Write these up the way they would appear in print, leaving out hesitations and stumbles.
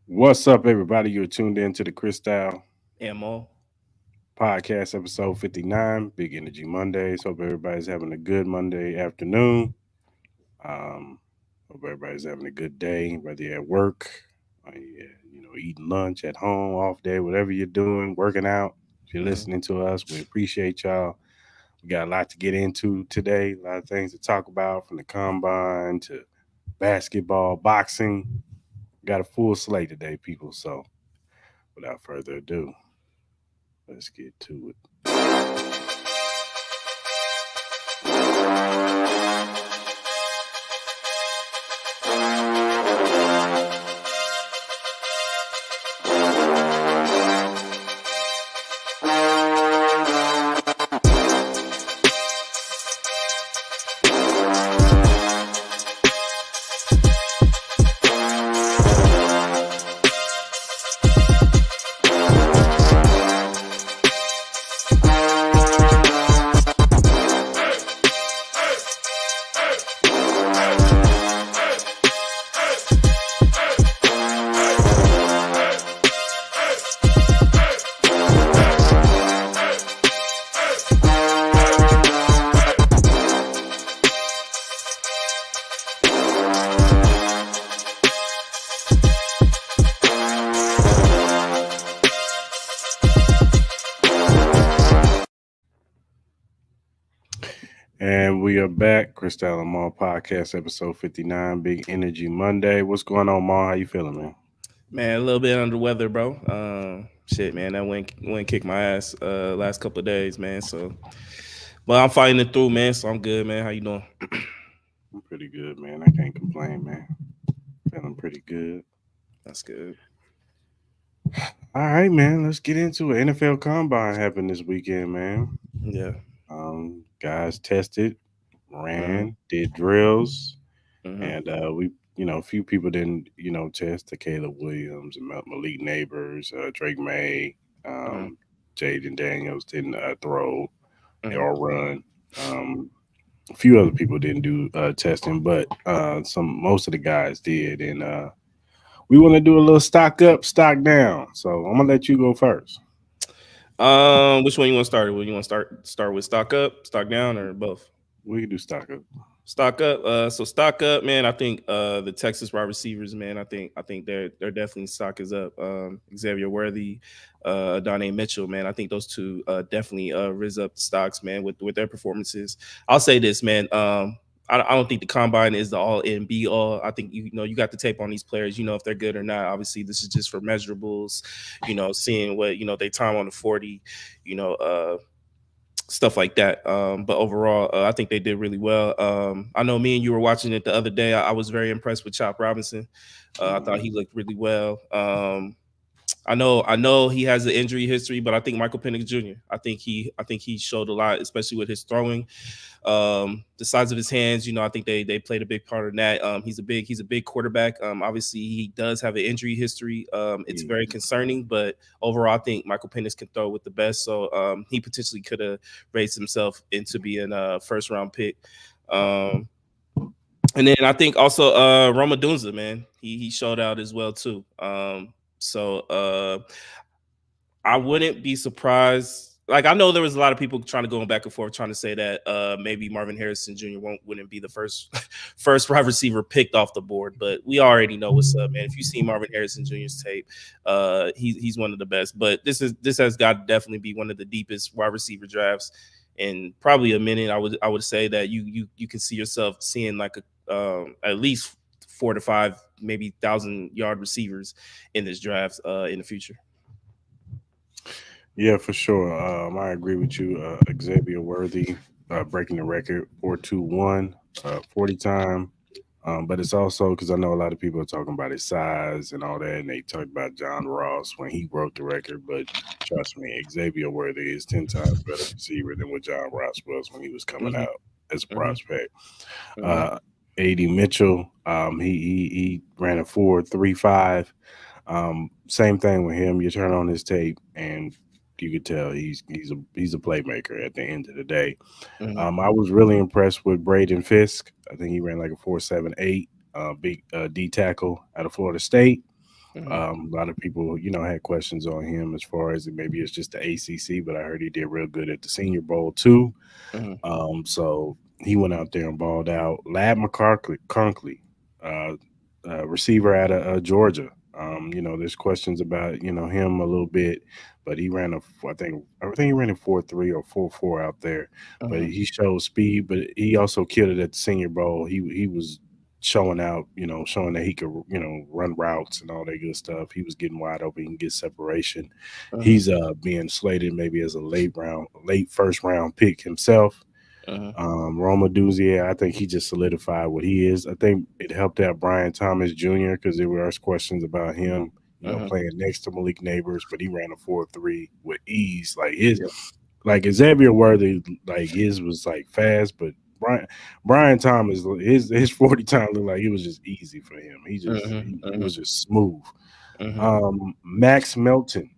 What's up, everybody? You're tuned in to the Cris Mo. podcast, episode 59, Big Energy Mondays. Hope everybody's having a good Monday afternoon. Um, Hope everybody's having a good day, whether you're at work, eating lunch at home, off day, whatever you're doing, working out. If you're Mhm. listening to us, we appreciate y'all. We got a lot to get into today, a lot of things to talk about from the combine to basketball, boxing. Got a full slate today, people. So without further ado, let's get to it. And we are back, Crystal and Mall podcast, episode 59, Big Energy Monday. What's going on, Mall? How you feeling, man? Man, a little bit under the weather, bro. Shit, man, that went kicked my ass last couple of days, man. So, but I'm fighting it through, man. So I'm good, man. How you doing? I'm pretty good, man. I can't complain, man. Feeling pretty good. That's good. All right, man. Let's get into it. NFL Combine happened this weekend, man. Yeah. Guys tested, Mm-hmm. ran, did drills, Mm-hmm. and a few people didn't, test the Caleb Williams and Malik Neighbors, Drake May, Mm-hmm. Jaden Daniels didn't throw Mm-hmm. or run. A few other people didn't do testing, but most of the guys did. And we want to do a little stock up, stock down. So I'm gonna let you go first. Which one you want to start with? You want to start with stock up, stock down, or both? We can do stock up. Stock up. So stock up, man. I think the Texas wide receivers, man. I think they're definitely stock is up. Xavier Worthy, Donnie Mitchell, man. I think those two definitely riz up the stocks, man, with their performances. I'll say this, man. I don't think the combine is the all in be all. I think you know you got the tape on these players. You know if they're good or not. Obviously, this is just for measurables. Seeing what they time on the 40. You know, stuff like that. But overall, I think they did really well. I know me and you were watching it the other day. I was very impressed with Chop Robinson. I thought Mhm. he looked really well. I know he has an injury history, but I think Michael Penix Jr. I think he showed a lot, especially with his throwing. The size of his hands, I think they played a big part in that. He's a big quarterback. Obviously he does have an injury history. It's very Mhm. concerning, but overall I think Michael Penix can throw with the best. So he potentially could have raised himself into being a first round pick. Um, and then I think also Roma Dunza, man, he showed out as well too. So I wouldn't be surprised. Like I know there was a lot of people trying to go back and forth, trying to say that maybe Marvin Harrison Jr. wouldn't be the first first wide receiver picked off the board, but we already know what's up, man. If you see Marvin Harrison Jr.'s tape, he's one of the best. But this has got to definitely be one of the deepest wide receiver drafts in probably a minute. I would say that you can see yourself seeing like at least 4 to 5, maybe 1,000 yard receivers in this draft in the future. Yeah, for sure. I agree with you. Xavier Worthy breaking the record 4.21 40 time. But it's also because I know a lot of people are talking about his size and all that, and they talked about John Ross when he broke the record. But trust me, Xavier Worthy is 10 times better receiver than what John Ross was when he was coming Hmm. out as a Hmm. prospect. Hmm. Uh, AD Mitchell, he ran a 4.35. Same thing with him. You turn on his tape and you could tell he's a playmaker at the end of the day. Hmm. I was really impressed with Braden Fisk. I think he ran like a 4.78, big D tackle out of Florida State. A lot of people, had questions on him as far as maybe it's just the ACC, but I heard he did real good at the Senior Bowl too. Mhm. So he went out there and balled out. Lad McConkey, uh, receiver out of Georgia. There's questions about him a little bit, but he ran I think he ran a 4.3 or 4.4 out there. But Mhm. he showed speed, but he also killed it at the Senior Bowl. He was showing out, showing that he could run routes and all that good stuff. He was getting wide open, he can get separation. Mhm. He's being slated maybe as a late first round pick himself. Mhm. Roma Duzier, I think he just solidified what he is. I think it helped out Brian Thomas Jr. because there were questions about him, Mhm. playing next to Malik Neighbors, but he ran a 4.3 with ease. Yeah. Like Xavier Worthy, like his was like fast, but Brian Thomas, his 40 time looked like it was just easy for him. He just Mhm. he Mhm. was just smooth. Mhm. Max Melton,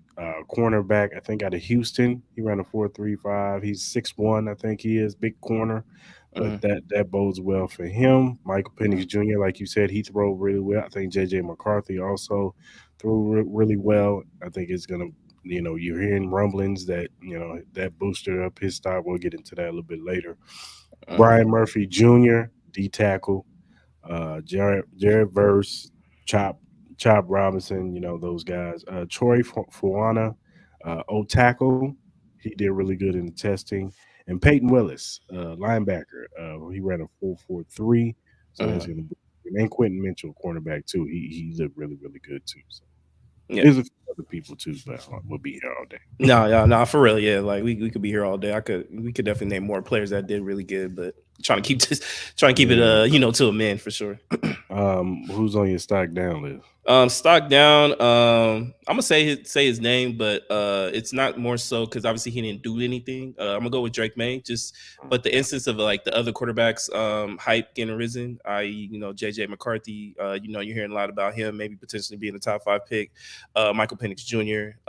cornerback, I think out of Houston. He ran a 4.35. He's 6'1", I think he is, big corner. But Mhm. that bodes well for him. Michael Mhm. Penix Jr., like you said, he threw really well. I think JJ McCarthy also threw really well. I think it's gonna, you're hearing rumblings that that boosted up his stock. We'll get into that a little bit later. Mhm. Brian Murphy Jr., D tackle, Jared Verse, Chop Robinson, those guys. Troy Fuana, O tackle, he did really good in the testing, and Peyton Willis, linebacker, he ran a 4.43, so that's Mhm. going to be. And then Quentin Mitchell, cornerback too. He looked really good too. So Yeah. there's a few other people too, but we'll be here all day. No, yeah, no, for real, yeah. Like we could be here all day. We could definitely name more players that did really good, but trying to keep it Yeah. to a man for sure. Who's on your stock down list? Stock down. I'm gonna say his name, but it's not more so because obviously he didn't do anything. I'm gonna go with Drake May. But the instance of like the other quarterbacks, hype getting risen, i.e., JJ McCarthy. You're hearing a lot about him, maybe potentially being a top 5 pick. Michael Penix Jr.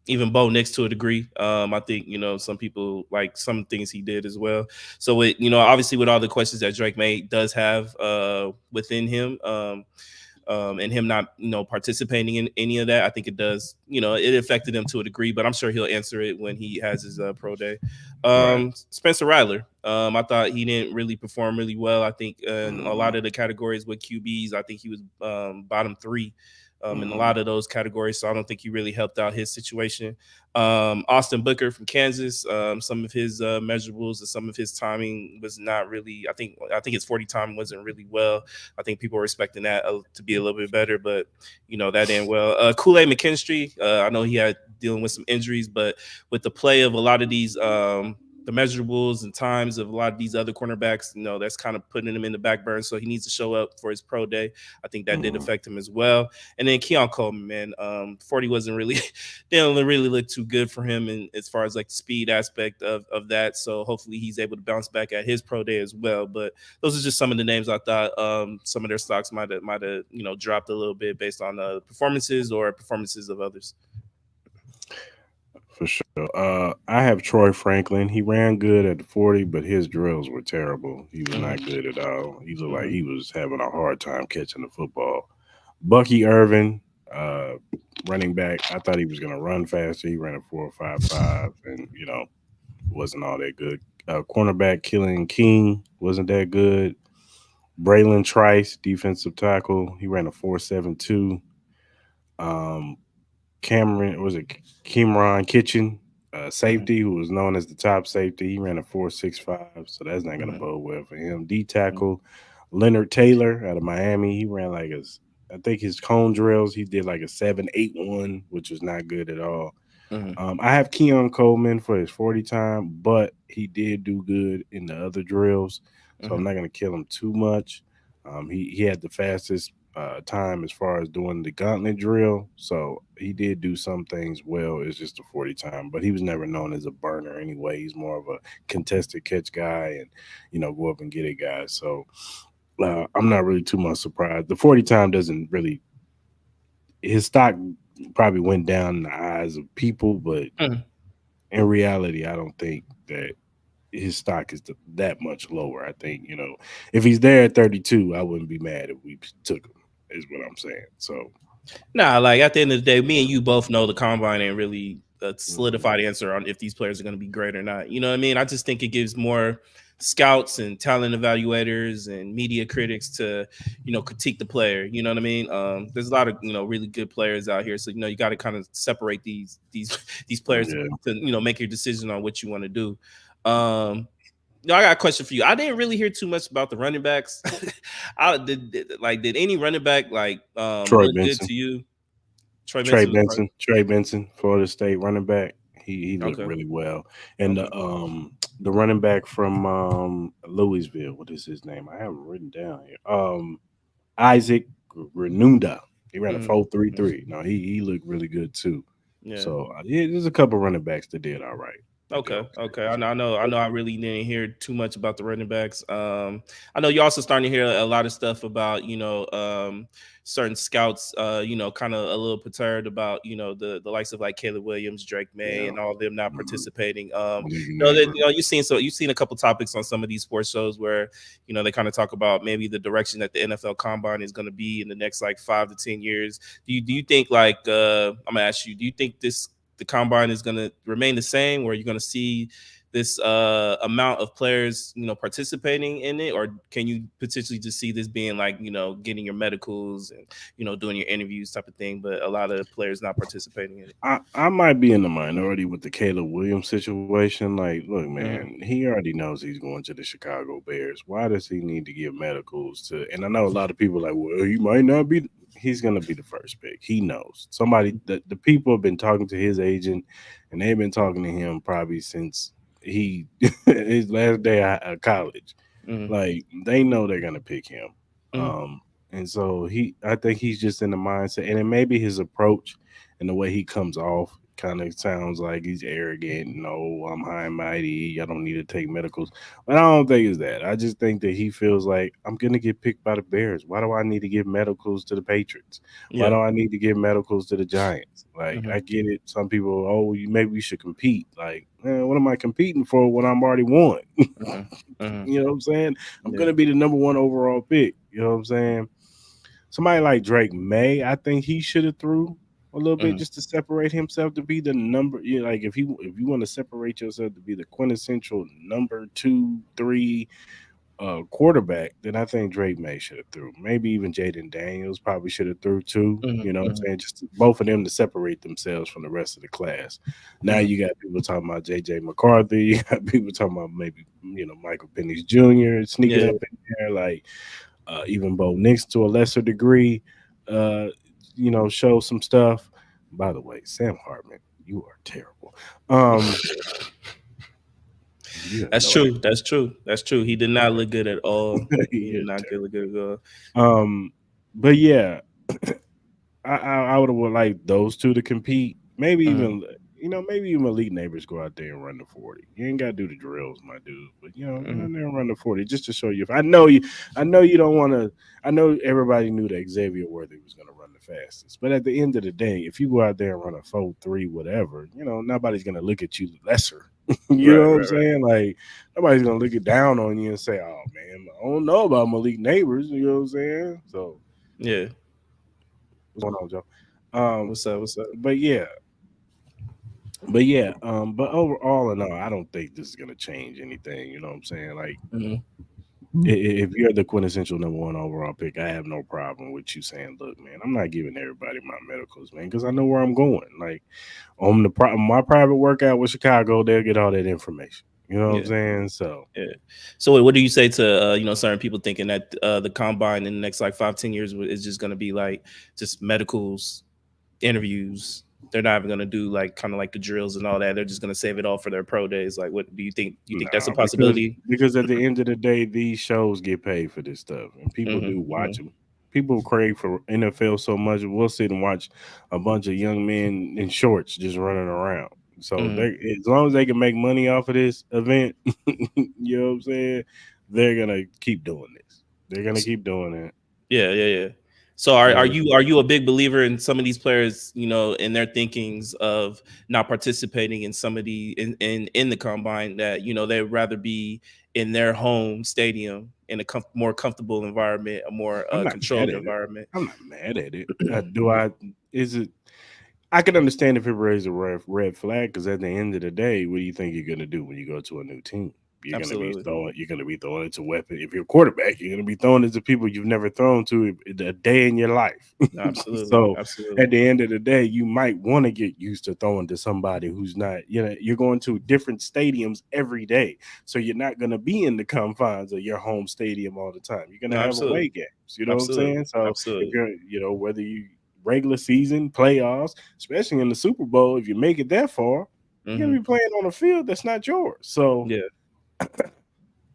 Even Bo Nix to a degree. I think some people like some things he did as well. So it obviously with all the questions that Drake May does have within him. And him not participating in any of that, I think it does it affected him to a degree, but I'm sure he'll answer it when he has his pro day. Right. Spencer Rattler, I thought he didn't really perform really well. I think in a Hmm. lot of the categories with QBs, I think he was bottom 3 in a Hmm. lot of those categories, so I don't think he really helped out his situation. Austin Booker from Kansas, some of his measurables and some of his timing was not really. I think his 40 time wasn't really well. I think people were expecting that to be a little bit better, but that didn't well. Kool-Aid McKinstry, I know he had dealing with some injuries, but with the play of a lot of these the measurables and times of a lot of these other cornerbacks, that's kind of putting him in the back burner. So he needs to show up for his pro day. I think that did Hmm. affect him as well. And then Keon Coleman, man, 40 wasn't really didn't really look too good for him, and as far as like the speed aspect of that. So hopefully he's able to bounce back at his pro day as well. But those are just some of the names I thought some of their stocks might have dropped a little bit based on performances or performances of others. For sure. I have Troy Franklin. He ran good at the 40, but his drills were terrible. He was not Mm-hmm, good at all. He looked like mm-hmm, he was having a hard time catching the football. Bucky Irvin, uh, running back. I thought he was going to run faster. He ran a 4.55, and wasn't all that good. Cornerback Killian King wasn't that good. Braylon Trice, defensive tackle. He ran a 4.72. Um, Cameron was it Cameron Kitchen, mm-hmm, safety, who was known as the top safety. He ran a 4.65, so that's not gonna mm-hmm, bode well for him. D tackle Leonard Taylor out of Miami. He ran like I think his cone drills, he did like a 7.81, which was not good at all. mm-hmm, I have Keon Coleman for his 40 time, but he did do good in the other drills, so I'm mm-hmm, not gonna kill him too much. He had the fastest time as far as doing the gauntlet drill, so he did do some things well. It's just a 40 time, but he was never known as a burner anyway. He's more of a contested catch guy and go up and get it guy. So I'm not really too much surprised. The 40 time doesn't really his stock probably went down in the eyes of people, but mm-hmm. in reality, I don't think that his stock is that much lower. I think if he's there at 32, I wouldn't be mad if we took him. is what I'm saying. So Nah, like at the end of the day, me and you both know the combine ain't really a mhm. solidified answer on if these players are going to be great or not. You know what I mean? I just think it gives more scouts and talent evaluators and media critics to, critique the player. You know what I mean? There's a lot of really good players out here, so you got to kind of separate these these players Yeah. to make your decision on what you want to do. I got a question for you. I didn't really hear too much about the running backs. Did any running back Troy look good Benson. to you? Troy Benson was first. Trey Benson, Florida State running back. He looked Okay. really well. And Okay. the running back from Louisville, what is his name? I haven't written down here. Isaac Renunda. He ran a Mhm. 4.33. No, he looked really good too. Yeah. So yeah, there's a couple running backs that did all right. That did Okay. okay. Okay. I know. I really didn't hear too much about the running backs. I know you're also starting to hear a lot of stuff about certain scouts. Kind of a little perturbed about the likes of like Caleb Williams, Drake May, Yeah. and all of them not Mhm. participating. Malik That Neighbors. you've seen a couple topics on some of these sports shows where they kind of talk about maybe the direction that the NFL Combine is going to be in the next like 5 to 10 years. Do you think I'm gonna ask you? Do you think the combine is going to remain the same, or you're going to see this amount of players participating in it, or can you potentially just see this being like getting your medicals and doing your interviews type of thing, but a lot of players not participating in it? I might be in the minority with the Caleb Williams situation. Like, look, Mm-hmm. man, he already knows he's going to the Chicago Bears. Why does he need to give medicals to? And I know a lot of people are like, well, he might not be. He's going to be the first pick. He knows somebody. The people have been talking to his agent, and they've been talking to him probably since he his last day at college. Mm-hmm. Like they know they're gonna pick him. Mm-hmm. And so I think he's just in the mindset, and it may be his approach and the way he comes off kind of sounds like he's arrogant. No, I'm high and mighty. I don't need to take medicals. But I don't think it's that. I just think that he feels like I'm gonna get picked by the Bears. Why do I need to give medicals to the Patriots? Why Yeah. do I need to give medicals to the Giants? Like Mm-hmm. I get it. Some people, oh, maybe we should compete. Like, man, what am I competing for when I'm already won? Mm-hmm. Mm-hmm. You know what I'm saying? I'm Yeah. gonna be the number one overall pick. You know what I'm saying? Somebody like Drake May, I think he should have threw a little bit Mm-hmm. just to separate himself to be the number. You know, like if you want to separate yourself to be the quintessential number 2, 3 quarterback, then I think Drake May should have threw. Maybe even Jaden Daniels probably should have threw too. You know what I'm Mm-hmm. saying? Just both of them to separate themselves from the rest of the class. Now Mm-hmm. you got people talking about JJ McCarthy. You got people talking about maybe Michael Penix Jr. sneaking Yeah. up in there, like even Bo Nix to a lesser degree. Uh, show some stuff. By the way, Sam Hartman, you are terrible. Um, you have That's no idea. true. That's true. That's true. He did not look good at all. He did You're not terrible. look good at all. But yeah, I would have liked those two to compete. Maybe Mm-hmm. even maybe even elite neighbors go out there and run the 40. You ain't gotta do the drills, my dude. But get Mm-hmm. out there and run the 40 just to show you. If I know you don't want to. I know everybody knew that Xavier Worthy was gonna run the fastest. But at the end of the day, if you go out there and run a 4.3, whatever, nobody's gonna look at you lesser. You Right. know what I'm Right. Right. saying? Like nobody's gonna look it down on you and say, "Oh man, I don't know about Malik Neighbors." You know what I'm saying? So Yeah. what's going on, Joe? Um, What's up? What's up? but overall and all, I don't think this is gonna change anything. You know what I'm saying? Like, Mm-hmm. if you're the quintessential number one overall pick, I have no problem with you saying, "Look, man, I'm not giving everybody my medicals, man, because I know where I'm going. Like, on my private workout with Chicago, they'll get all that information. You know what I'm Yeah. saying? So, Yeah. So what do you say to certain people thinking that the combine in the next like 5 to 10 years is just going to be like just medicals, interviews? They're not even going to do like kind of like the drills and all that. They're just going to save it all for their pro days. Like, what do you think? You think that's a nah, because possibility? because at the end of the day, these shows get paid for this stuff, and people do Mm-hmm. watch them. People crave for NFL so much. We'll sit and watch a bunch of young men in shorts just running around. So Mm-hmm. they, as long as they can make money off of this event, you know what I'm saying? They're gonna keep doing this. They're gonna keep doing it. Yeah. Yeah. Yeah. So You are know, you a big believer in some of these players, in their thinkings of not participating in some of the in the combine, that they'd rather be in their home stadium in a more comfortable environment, a more I'm not mad controlled at it. environment? I'm not mad at it. Do I? Is it? I can understand if it raises a red flag, because at the end of the day, what do you think you're going to do when you go to a new team? You're going to be Absolutely. throwing. You're going to be throwing it to weapon. If you're a quarterback, you're going to be throwing it to people you've never thrown to a day in your life. Absolutely. So Absolutely. at the end of the day, you might want to get used to throwing to somebody who's not. You're going to different stadiums every day, so you're not going to be in the confines of your home stadium all the time. You're going No, to have absolutely. away games. You know what I'm Absolutely. saying? So if Absolutely. you're, whether you regular season, playoffs, especially in the Super Bowl, if you make it that far, you're Hmm. gonna be playing on a field that's not yours. So Yeah.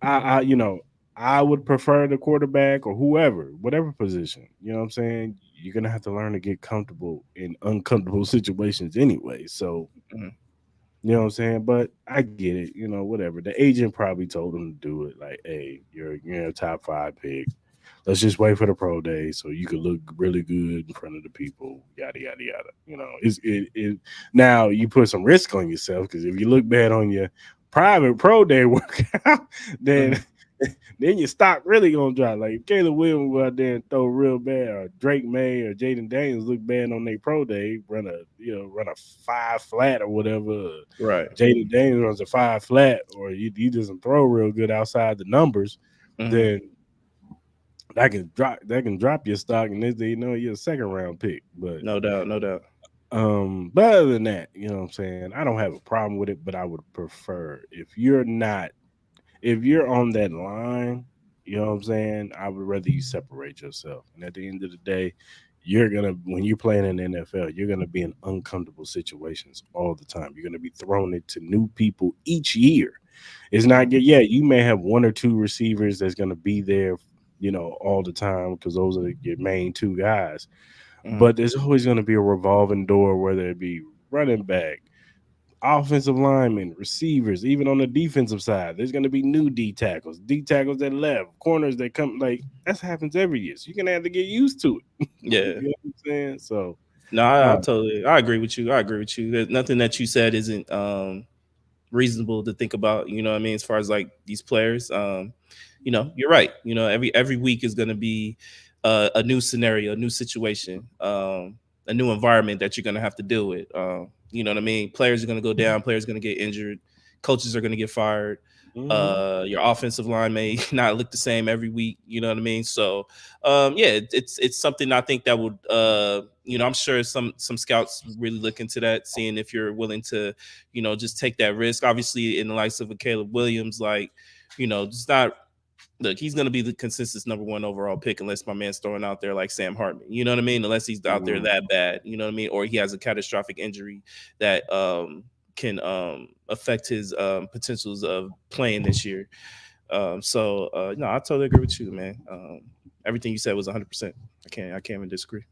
I would prefer the quarterback or whoever, whatever position. You know what I'm saying? You're gonna have to learn to get comfortable in uncomfortable situations anyway. So Mhm. you know what I'm saying? But I get it, whatever. The agent probably told him to do it. Like, hey, you're a top 5 pick. Let's just wait for the pro day so you can look really good in front of the people. Yada yada yada. Now you put some risk on yourself, because if you look bad on your private pro day workout, then Mhm. then your stock really gonna drop. Like if Caleb Williams go out there and throw real bad, or Drake May or Jaden Daniels look bad on their pro day, run a 5 flat or whatever. Right. Jaden Daniels runs a 5 flat, or he doesn't throw real good outside the numbers, Hmm. then that can drop your stock, and next thing you know, you're a second round pick. But No doubt. No doubt. other than that, what I'm saying, I don't have a problem with it, but I would prefer, if you're on that line, you know what I'm saying, I would rather you separate yourself. And at the end of the day, when you're playing in the NFL, you're gonna be in uncomfortable situations all the time. You're gonna be thrown into new people each year. It's not good. Yeah, you may have one or two receivers that's gonna be there, all the time, because those are your main two guys. Hmm. But there's always gonna be a revolving door, whether it be running back, offensive linemen, receivers, even on the defensive side. There's going to be new D tackles that left, corners that come. Like, that happens every year. So you're going to have to get used to it. Yeah. You know what I'm saying? So, No, uh, I agree with you. I agree with you. There's nothing that you said isn't reasonable to think about. You know what I mean? As far as like these players, you're right. Every week is going to be a new scenario, a new situation, a new environment that you're going to have to deal with. You know what I mean? Players are going to go down. Players are going to get injured. Coaches are going to get fired. mhm. Your offensive line may not look the same every week. You know what I mean? So, yeah, it's something I think that would, I'm sure some scouts really look into that, seeing if you're willing to, just take that risk. Obviously, in the likes of a Caleb Williams, like, just not. Look, he's going to be the consensus number 1 overall pick unless my man's throwing out there like Sam Hartman. You know what I mean? Unless he's out there Mhm. that bad. You know what I mean? Or he has a catastrophic injury that can affect his potentials of playing this year. So no, I totally agree with you, man. Everything you said was 100%. I can't even disagree.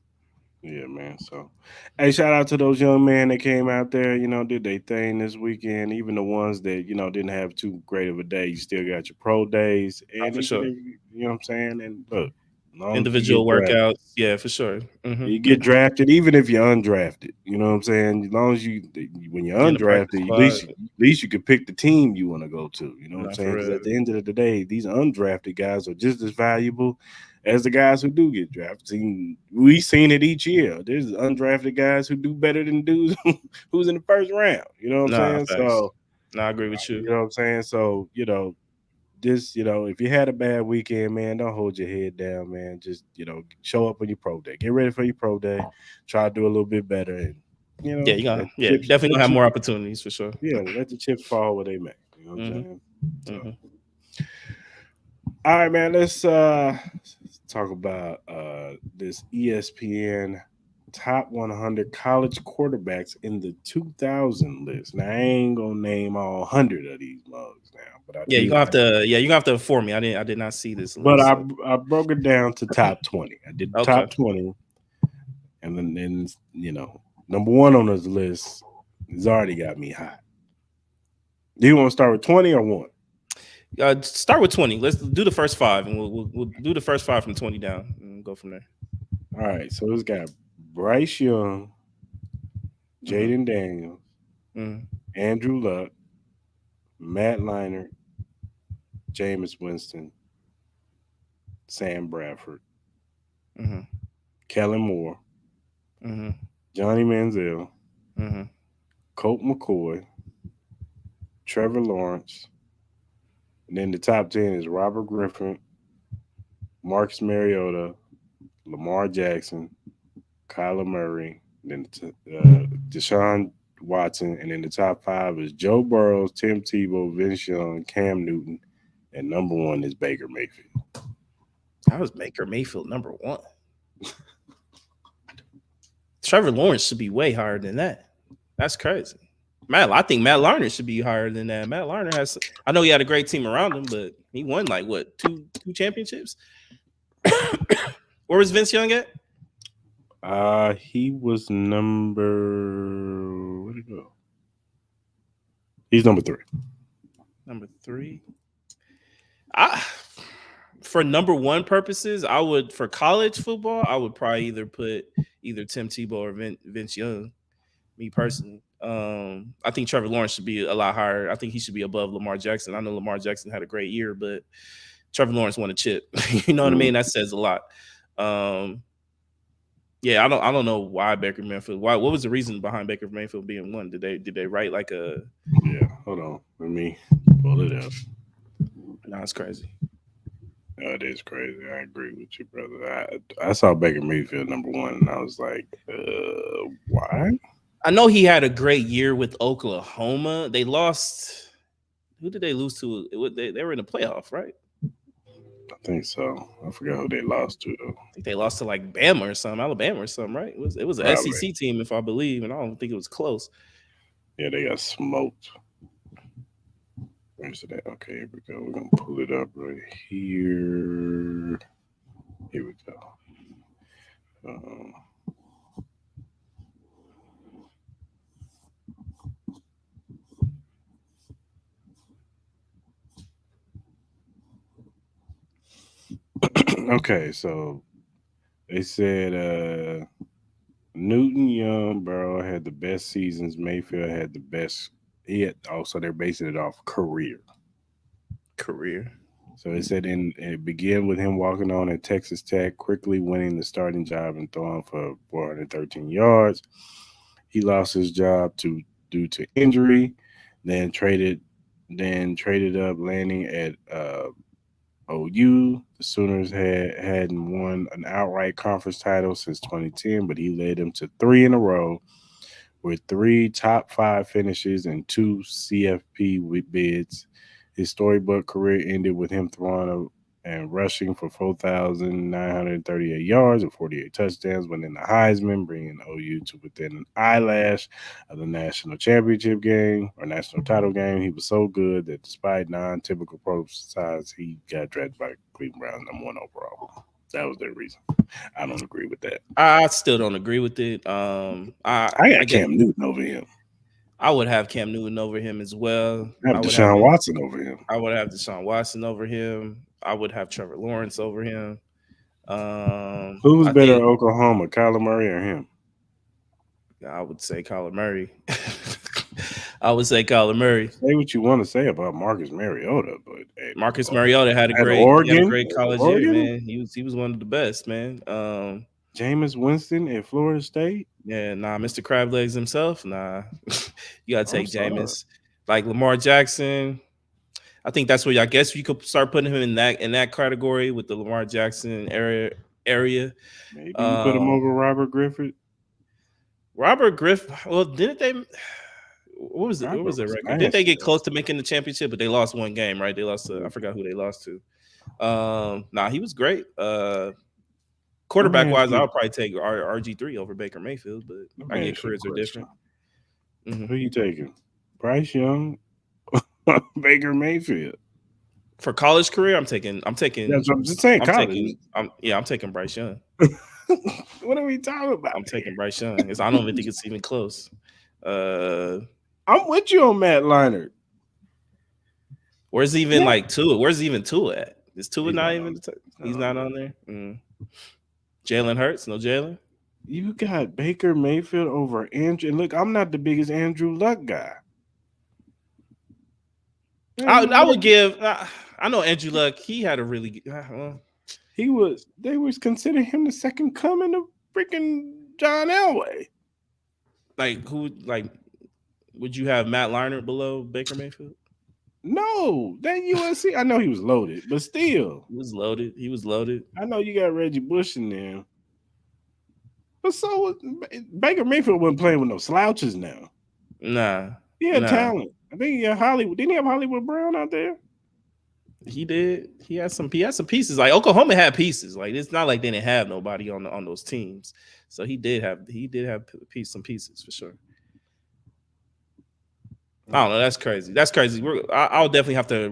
Yeah, man. So, hey, shout out to those young men that came out there, did their thing this weekend. Even the ones that, didn't have too great of a day, you still got your pro days. And For each and sure. every, you know what I'm saying? And look, as long as you Individual get drafted. workouts, yeah, for sure. You get drafted, even if you're undrafted. You know what I'm saying? As long as when you're In the practice undrafted, at squad, least you can pick the team you want to go to. You know what I'm not saying? for Because at real. the end of the day, these undrafted guys are just as valuable as the guys who do get drafted. We've seen it each year. There's undrafted guys who do better than dudes who's in the first round. You know what I'm Nah, saying? facts. So Nah, I agree with you. you know what I'm saying? So just if you had a bad weekend, man, don't hold your head down, man. Just show up on your pro day, get ready for your pro day, try to do a little bit better, and Yeah, you let got the yeah, chips definitely gonna have more opportunities for sure. let the chips fall where they may. You know what I'm Hmm. saying? So, Hmm. all right, man, let's talk about this ESPN top 100 college quarterbacks in the 2000 list. Now I ain't gonna name all 100 of these mugs now, but I Yeah, you're did. gonna have to. Yeah, you're gonna have to inform me. I did not see this But list. So I broke it down to top 20. I did okay, top 20, and then number one on this list has already got me hot. Do you want to start with 20 or one? start with 20. Let's do the first five, and we'll do the first five from 20 down, and go from there. All right, so it's got Bryce Young, Jaden Daniels, Mm-hmm. Andrew Luck, Matt Leinart, Jameis Winston, Sam Bradford, Mm-hmm. Kellen Moore, Mm-hmm. Johnny Manziel, Mm-hmm. Colt McCoy, Trevor Lawrence, and then the top 10 is Robert Griffin, Marcus Mariota, Lamar Jackson, Kyler Murray, then Deshaun Watson, and then the top 5 is Joe Burrow, Tim Tebow, Vince Young, Cam Newton, and number 1 is Baker Mayfield. How was Baker Mayfield number 1? Trevor Lawrence should be way higher than that. That's crazy. I think Matt Larner should be higher than that. Matt Larner has. I know he had a great team around him, but he won like what two championships. Where was Vince Young at? He was number. Where'd he go? He's number 3. Number 3. For number 1 purposes, I would for college football, I would probably either put either Tim Tebow or Vince Young. Me personally, I think Trevor Lawrence should be a lot higher. I think he should be above Lamar Jackson. I know Lamar Jackson had a great year, but Trevor Lawrence won a chip. You know what I mean? That says a lot. Yeah, I don't know why Baker Mayfield. What was the reason behind Baker Mayfield being 1? Did they write like a? Yeah, hold on, let me pull it up. No, it's crazy. Oh, it is crazy. I agree with you, brother. I saw Baker Mayfield number 1, and I was like, why? I know he had a great year with Oklahoma. They lost. Who did they lose to? They were in the playoff, right? I think so. I forgot who they lost to though. I think they lost to like Bama or something, Alabama or something, right? It was an Probably. SEC team, if I believe, and I don't think it was close. Yeah, they got smoked. Where's it at? Okay, here we go. We're gonna pull it up right here. Here we go. Okay, so they said Newton, Young, Burrow had the best seasons. Mayfield had the best. He had also they're basing it off career. So it said it began with him walking on at Texas Tech, quickly winning the starting job and throwing for 413 yards. He lost his job due to injury, then traded up, landing at OU. The Sooners hadn't won an outright conference title since 2010, but he led them to 3 in a row with 3 top 5 finishes and 2 CFP bids. His storybook career ended with him throwing and rushing for 4,938 yards and 48 touchdowns, winning the Heisman, bringing OU to within an eyelash of the national championship game or national title game. He was so good that despite non-typical pro size, he got drafted by Cleveland Browns number 1 overall. That was their reason. I don't agree with that. I still don't agree with it. I got Cam Newton over him. I would have Cam Newton over him as well. I have Deshaun Watson over him. I would have Deshaun Watson over him. I would have Trevor Lawrence over him. Who was better at Oklahoma, Kyler Murray or him? I would say Kyler Murray. I would say Kyler Murray. Say what you want to say about Marcus Mariota, but hey, Marcus Mariota had a great college year, man. He was one of the best, man. Jameis Winston at Florida State. Yeah, nah, Mr. Crab Legs himself. Nah, you gotta take Jameis. Like Lamar Jackson. I think that's where I guess you could start putting him in that category with the Lamar Jackson area. Maybe you put him over Robert Griffin. Robert Griffin. Well, didn't they? What was their record? Didn't they get close to making the championship? But they lost one game, right? They lost to I forgot who they lost to. Nah, he was great. Quarterback wise, I'll probably take RG3 over Baker Mayfield, but I get careers are different. Mm-hmm. Who you taking? Bryce Young, Baker Mayfield. For college career, I'm taking. That's what I'm just saying. I'm taking Bryce Young. What are we talking about? I'm taking Bryce Young. I don't even think it's even close. I'm with you on Matt Leinart. Where's even like Tua? Where's even Tua at? Is Tua not even? He's not on there. Jalen Hurts, no Jalen. You got Baker Mayfield over Andrew. And look, I'm not the biggest Andrew Luck guy. I would give. I know Andrew Luck. He had a really good. They was considering him the second coming of freaking John Elway. Like who? Like would you have Matt Leinart below Baker Mayfield? No, that USC. I know he was loaded, but still, He was loaded. He was loaded. I know you got Reggie Bush in there, but so was, Baker Mayfield wasn't playing with no slouches now. Nah, he had talent. I think he had Hollywood. Didn't he have Hollywood Brown out there? He did. He had some pieces. Like Oklahoma had pieces. Like it's not like they didn't have nobody on those teams. So he did have some pieces for sure. I don't know. That's crazy. That's crazy. I'll definitely have to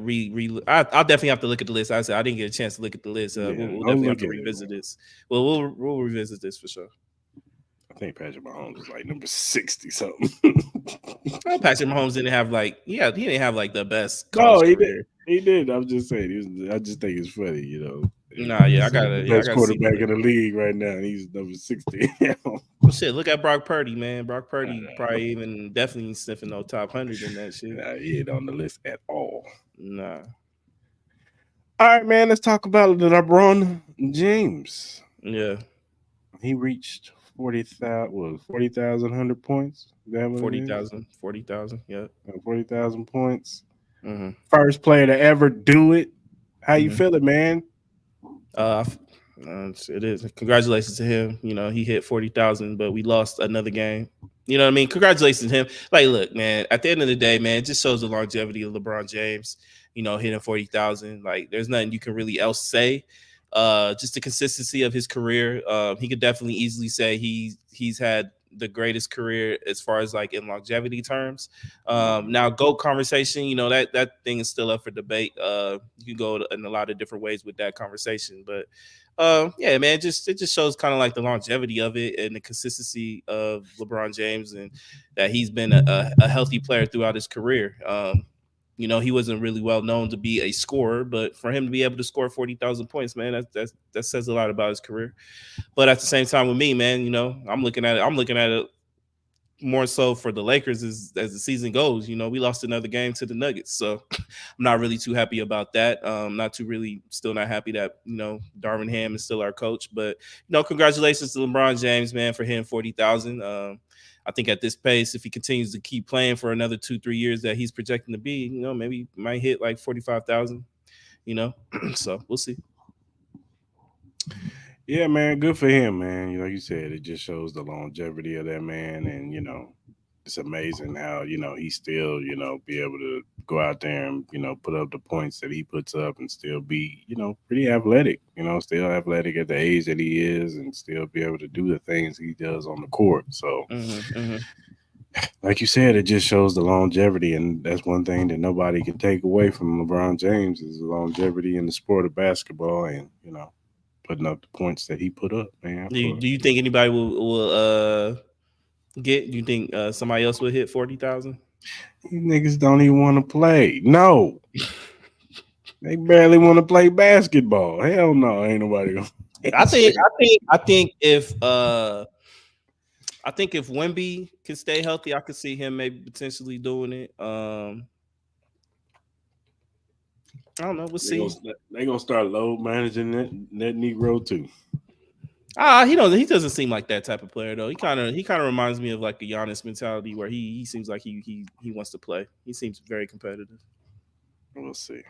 I'll definitely have to look at the list. I said I didn't get a chance to look at the list. We'll definitely have to revisit this. Well, we'll revisit this for sure. I think Patrick Mahomes was like number 60 something. Well, Patrick Mahomes didn't have he didn't have like the best. No, he did. He did. I'm just saying. I just think it's funny, you know. Nah, yeah, I got the best quarterback in the league right now, and he's number 60. Well, shit, look at Brock Purdy, man. Brock Purdy probably definitely sniffing no top 100 in that shit. Nah, he ain't on the list at all. Nah. All right, man. Let's talk about LeBron James. Yeah, he reached 40,100 points. 40,000. Yeah, 40,000 points. Mm-hmm. First player to ever do it. How you feeling, man? It is. Congratulations to him. You know, he hit 40,000, but we lost another game. You know what I mean? Congratulations to him. Like, look, man, at the end of the day, man, it just shows the longevity of LeBron James, you know, hitting 40,000. Like, there's nothing you can really else say. Just the consistency of his career. He could definitely easily say he's had the greatest career as far as like in longevity terms. Now GOAT conversation, you know, that thing is still up for debate. You can go in a lot of different ways with that conversation, but yeah, man, it just shows kind of like the longevity of it and the consistency of LeBron James, and that he's been a healthy player throughout his career. You know, he wasn't really well known to be a scorer, but for him to be able to score 40,000 points, man, that says a lot about his career. But at the same time with me, man, you know, I'm looking at it more so for the Lakers as the season goes. You know, we lost another game to the Nuggets, so I'm not really too happy about that. Still not happy that, you know, Darvin Ham is still our coach. But, you know, congratulations to LeBron James, man, for hitting 40,000. I think at this pace, if he continues to keep playing for another 2-3 years that he's projecting to be, you know, maybe he might hit like 45,000, you know. So we'll see. Yeah, man, good for him, man. Like you said, it just shows the longevity of that man, and you know, it's amazing how, you know, he still, you know, be able to go out there and, you know, put up the points that he puts up and still be, you know, pretty athletic, you know, still athletic at the age that he is, and still be able to do the things he does on the court. So like you said, it just shows the longevity, and that's one thing that nobody can take away from LeBron James is the longevity in the sport of basketball, and, you know, putting up the points that he put up, man. Do you think anybody will get? Do you think somebody else will hit 40,000? These niggas don't even want to play. No, they barely want to play basketball. Hell no, ain't nobody gonna. I think if Wemby can stay healthy, I could see him maybe potentially doing it. I don't know. We'll see. They gonna start load managing that Negro too. He doesn't seem like that type of player though. He kind of reminds me of like a Giannis mentality where he seems like he wants to play. He seems very competitive. We'll see.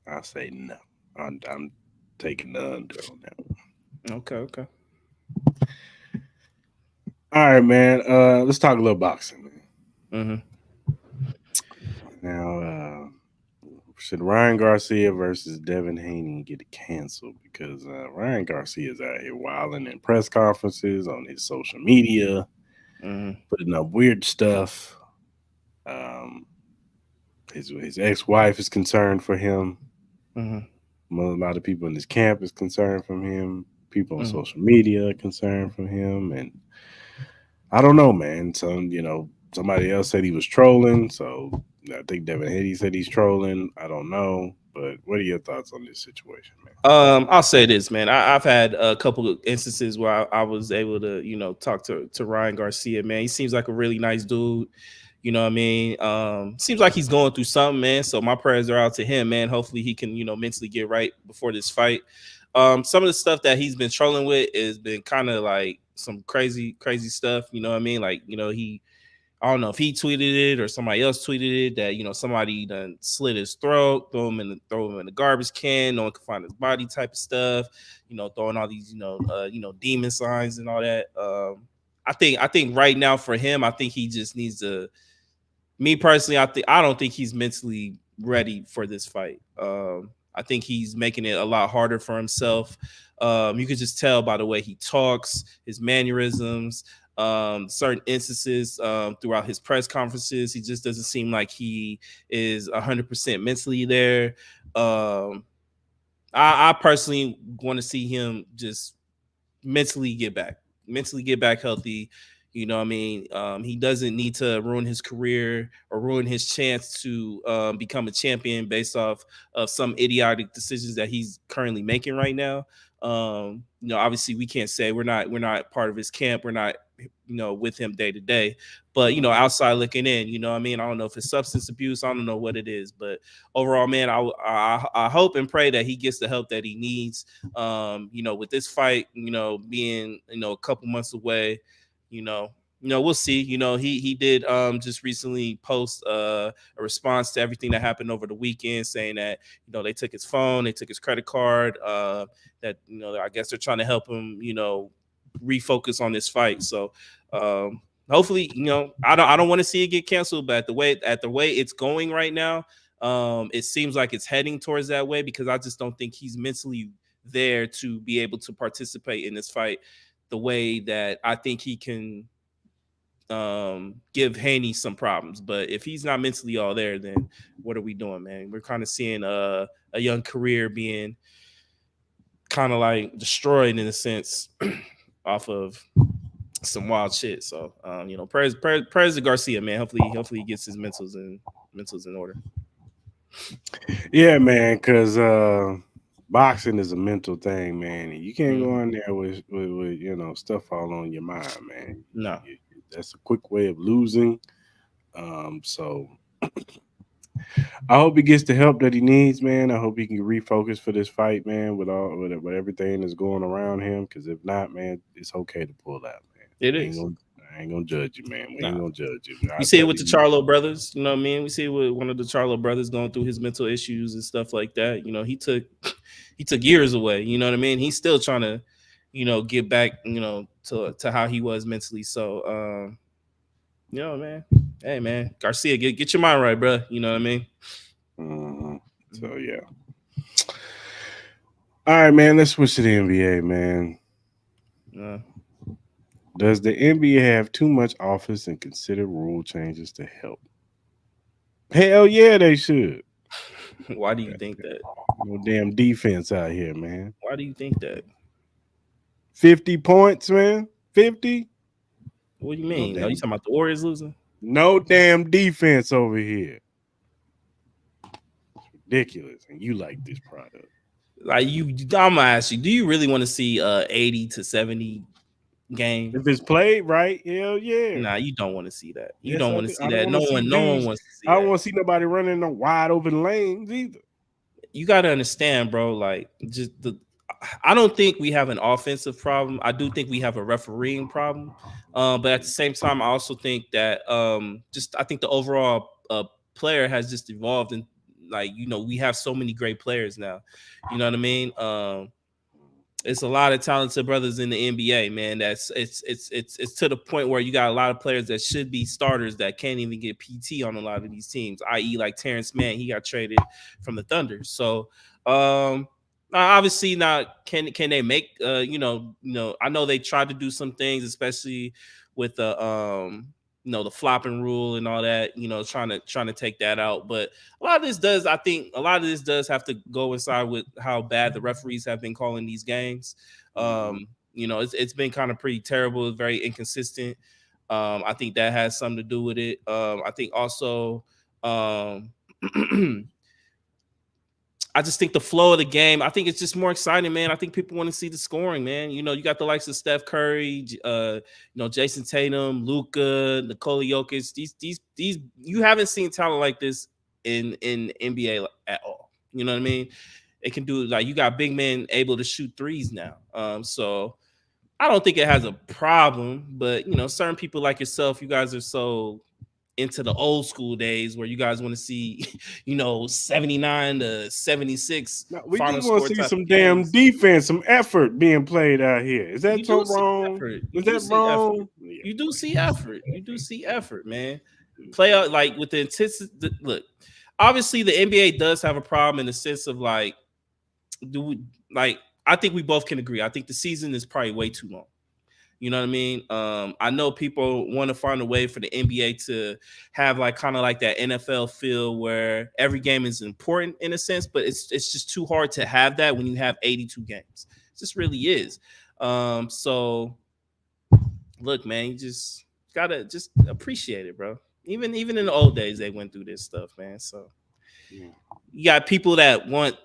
I say no. I'm taking the under on that one. Okay. All right, man. Let's talk a little boxing, man. Now, should Ryan Garcia versus Devin Haney get canceled? Because Ryan Garcia is out here wilding in press conferences, on his social media, putting up weird stuff. His ex-wife is concerned for him. A lot of people in his camp is concerned for him. People on social media are concerned for him. And I don't know, man. So, you know, somebody else said he was trolling. So I think Devin Haney said he's trolling. I don't know. But what are your thoughts on this situation, man? I'll say this, man. I've had a couple of instances where I was able to, talk to Ryan Garcia, man. He seems like a really nice dude. You know what I mean? Seems like he's going through something, man. So my prayers are out to him, man. Hopefully he can, mentally get right before this fight. Some of the stuff that he's been trolling with has been kind of like some crazy stuff. You know what I mean? Like, I don't know if he tweeted it or somebody else tweeted it that somebody done slit his throat, throw him in the garbage can, no one can find his body type of stuff, throwing all these demon signs and all that. I think right now for him, I think he just needs to. Me personally, I don't think he's mentally ready for this fight. I think he's making it a lot harder for himself. You could just tell by the way he talks, his mannerisms, certain instances throughout his press conferences. He just doesn't seem like he is 100% mentally there. I personally want to see him just mentally get back healthy. You know what I mean? He doesn't need to ruin his career or ruin his chance to become a champion based off of some idiotic decisions that he's currently making right now. Obviously we can't say we're not part of his camp. We're not, with him day to day, but outside looking in, you know what I mean? I don't know if it's substance abuse. I don't know what it is, but overall, man, I hope and pray that he gets the help that he needs. With this fight, being, a couple months away, we'll see. He did just recently post a response to everything that happened over the weekend, saying that they took his phone, they took his credit card, that I guess they're trying to help him refocus on this fight. So hopefully, I don't want to see it get canceled, but at the way it's going right now, it seems like it's heading towards that way, because I just don't think he's mentally there to be able to participate in this fight the way that I think he can give Haney some problems. But if he's not mentally all there, then what are we doing, man? We're kind of seeing a young career being kind of like destroyed in a sense off of some wild shit. So prayers to Garcia, man. Hopefully he gets his mentals in order. Yeah, man, because boxing is a mental thing, man. And you can't go in there with stuff all on your mind, man. No. That's a quick way of losing. So I hope he gets the help that he needs, man. I hope he can refocus for this fight, man, with everything that's going around him. Because if not, man, it's okay to pull out, man. It is. I ain't gonna judge you, man. We ain't gonna judge you. We see it with the Charlo brothers, you know what I mean? We see it with one of the Charlo brothers going through his mental issues and stuff like that. He took years away, you know what I mean? He's still trying to, get back, to how he was mentally. So man. Hey man, Garcia, get your mind right, bro. You know what I mean? So yeah. All right, man. Let's switch to the NBA, man. Does the NBA have too much office and consider rule changes to help? Hell yeah, they should. Why do you think that? No damn defense out here, man. Why do you think that? 50 points, man. 50? What do you mean? No, you talking about the Warriors losing? No damn defense over here. It's ridiculous. And you like this product. Like I'm gonna ask you, do you really want to see 80 to 70 game? If it's played right, hell yeah. Nah, you don't want to see that. You don't want to see that. No one wants to see that. I don't want to see nobody running no wide open lanes either. You gotta understand, bro. Like, I don't think we have an offensive problem. I do think we have a refereeing problem. But at the same time, I also think that I think the overall player has just evolved, and like we have so many great players now. You know what I mean? It's a lot of talented brothers in the NBA, man. It's to the point where you got a lot of players that should be starters that can't even get PT on a lot of these teams. I.e., like Terrence Mann, he got traded from the Thunder. So obviously not can they make I know they tried to do some things, especially with the the flopping rule and all that, trying to take that out. But I think a lot of this does have to go inside with how bad the referees have been calling these games. It's been kind of pretty terrible, very inconsistent. I think that has something to do with it. I think also I I just think the flow of the game, I think it's just more exciting, man. I think people want to see the scoring, man. You know, you got the likes of Steph Curry, Jason Tatum, Luka, Nikola Jokic. These you haven't seen talent like this in NBA at all. You know what I mean? It can do, like, you got big men able to shoot threes now. So I don't think it has a problem, but certain people like yourself, you guys are so into the old school days where you guys want to see, 79 to 76 No, we final just want score to see type some of damn games. defense, some effort being played out here. Is that You so do see wrong? effort. Is that wrong? Yeah. You do see effort. You do see effort, man. Play out like with the intensity. Look, obviously the NBA does have a problem in the sense of like, I think we both can agree. I think the season is probably way too long. You know what I mean? I know people want to find a way for the NBA to have like kind of like that NFL feel where every game is important in a sense, but it's just too hard to have that when you have 82 games. It just really is. So look, man, you just gotta just appreciate it, bro. Even in the old days, they went through this stuff, man. So you got people that want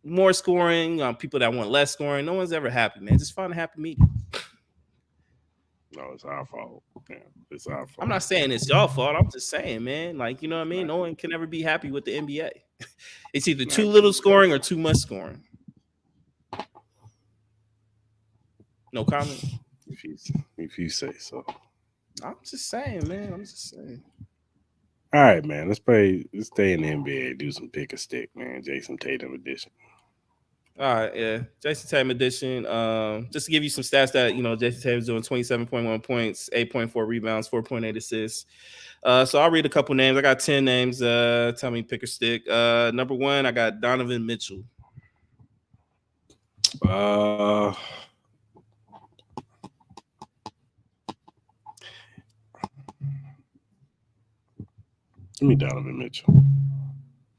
more scoring, people that want less scoring. No one's ever happy, man. Just find a happy medium. No, it's our fault. Yeah, it's our fault. I'm not saying it's y'all fault. I'm just saying, man, like, you know what I mean? No one can ever be happy with the NBA. It's either too little scoring or too much scoring. No comment? If you say so. I'm just saying, man. I'm just saying. All right, man. Let's stay in the NBA. Do some pick a stick, man. Jason Tatum edition. All right, yeah. Jason Tatum edition. Just to give you some stats that, Jason Tatum's doing 27.1 points, 8.4 rebounds, 4.8 assists. So I'll read a couple names. I got 10 names. Tell me pick or stick. Number 1, I got Donovan Mitchell. Give me Donovan Mitchell.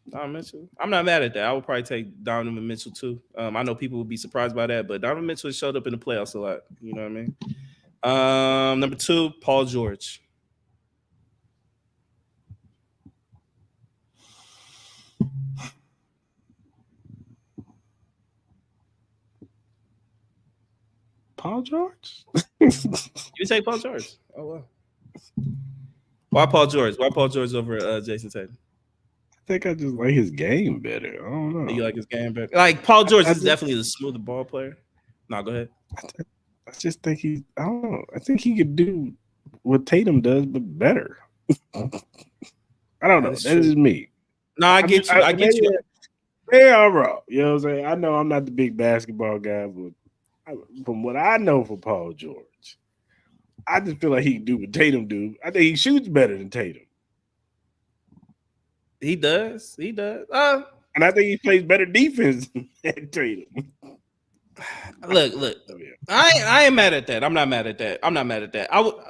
Donovan Mitchell. I'm not mad at that. I would probably take Donovan Mitchell too. I know people would be surprised by that, but Donovan Mitchell showed up in the playoffs a lot. You know what I mean? Number 2, Paul George. Paul George? You take Paul George? Oh wow. Why Paul George? Why Paul George over Jason Tatum? I think I just like his game better. I don't know. You like his game better? Like, Paul George is definitely the smoother ball player. No, go ahead. I just think I don't know. I think he could do what Tatum does, but better. I don't know. That's just me. No, I get you. I get you. They are wrong. You know what I'm saying? I know I'm not the big basketball guy, but from what I know for Paul George, I just feel like he can do what Tatum do. I think he shoots better than Tatum. He does. He does. And I think he plays better defense than Tatum. Look. I ain't mad at that. I'm not mad at that.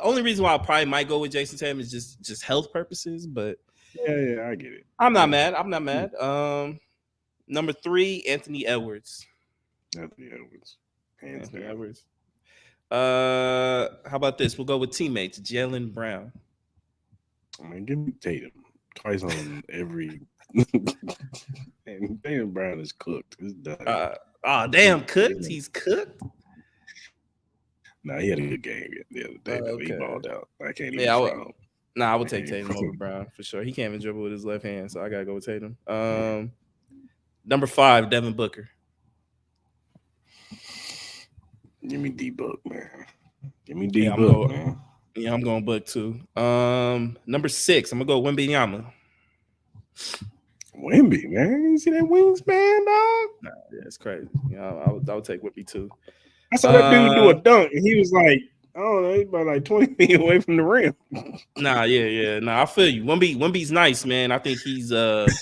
Only reason why I probably might go with Jason Tatum is just health purposes, but yeah, I get it. I'm not mad. Number 3, Anthony Edwards. Anthony Edwards. Anthony Edwards. How about this? We'll go with teammates. Jaylen Brown. I mean, give me Tatum twice on every. And Jaylen Brown is cooked. It's done. Damn, cooked. He's cooked. Nah, he had a good game the other day. Okay. He balled out. I can't even. I would take Tatum over Brown for sure. He can't even dribble with his left hand, so I gotta go with Tatum. Number 5, Devin Booker. Give me D-Book, man. Give me D-Book, man. Yeah, I'm going Book too. Number 6, I'm gonna go Wembanyama. Wemby, man. You see that wingspan, dog? Nah, yeah, it's crazy. I would take Wemby too. I saw that dude do a dunk, and he was like, I don't know, he's about like 20 feet away from the rim. Nah, I feel you. Wemby's nice, man. I think he's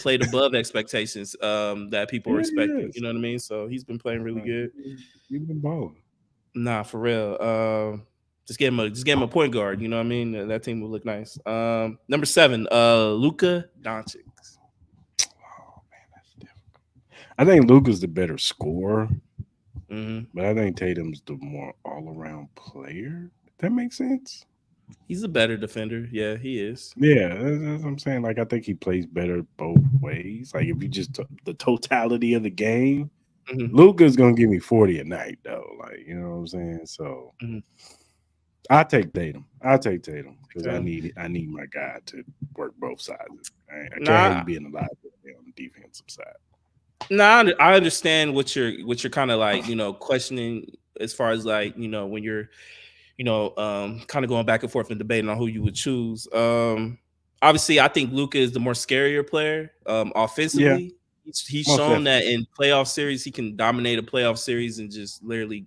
played above expectations that people were expecting. You know what I mean? So he's been playing really good. He's been balling. Nah, for real. Just get him a point guard. You know what I mean? That team will look nice. Number 7, Luka Doncic. Oh man, that's difficult. I think Luka's the better scorer, mm-hmm. but I think Tatum's the more all-around player. If that makes sense. He's a better defender. Yeah, he is. Yeah, that's what I'm saying. Like, I think he plays better both ways. Like, if you just the totality of the game, Mhm, Luka's gonna give me 40 a night though. Like, you know what I'm saying? So mhm. I take Tatum. I take Tatum because Okay. I need my guy to work both sides. I can't have Nah, you being a liability on the defensive side. nah. I understand what you're kind of like, questioning as far as like, when you're, kind of going back and forth and debating on who you would choose. Obviously, I think Luka is the more scarier player. Yeah, Offensively, he's most shown that definitely. in playoff series he can dominate a playoff series and just literally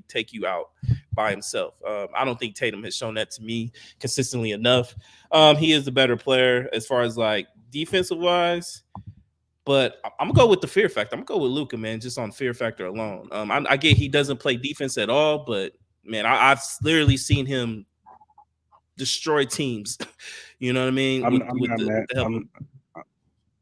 take you out by himself. I don't think Tatum has shown that to me consistently enough. He is the better player as far as like defensive wise. But I'm gonna go with the fear factor. I'm gonna go with Luca, man, just on fear factor alone. I get he doesn't play defense at all, but man, I've literally seen him destroy teams. You know what I mean? I'm not With mad. the help of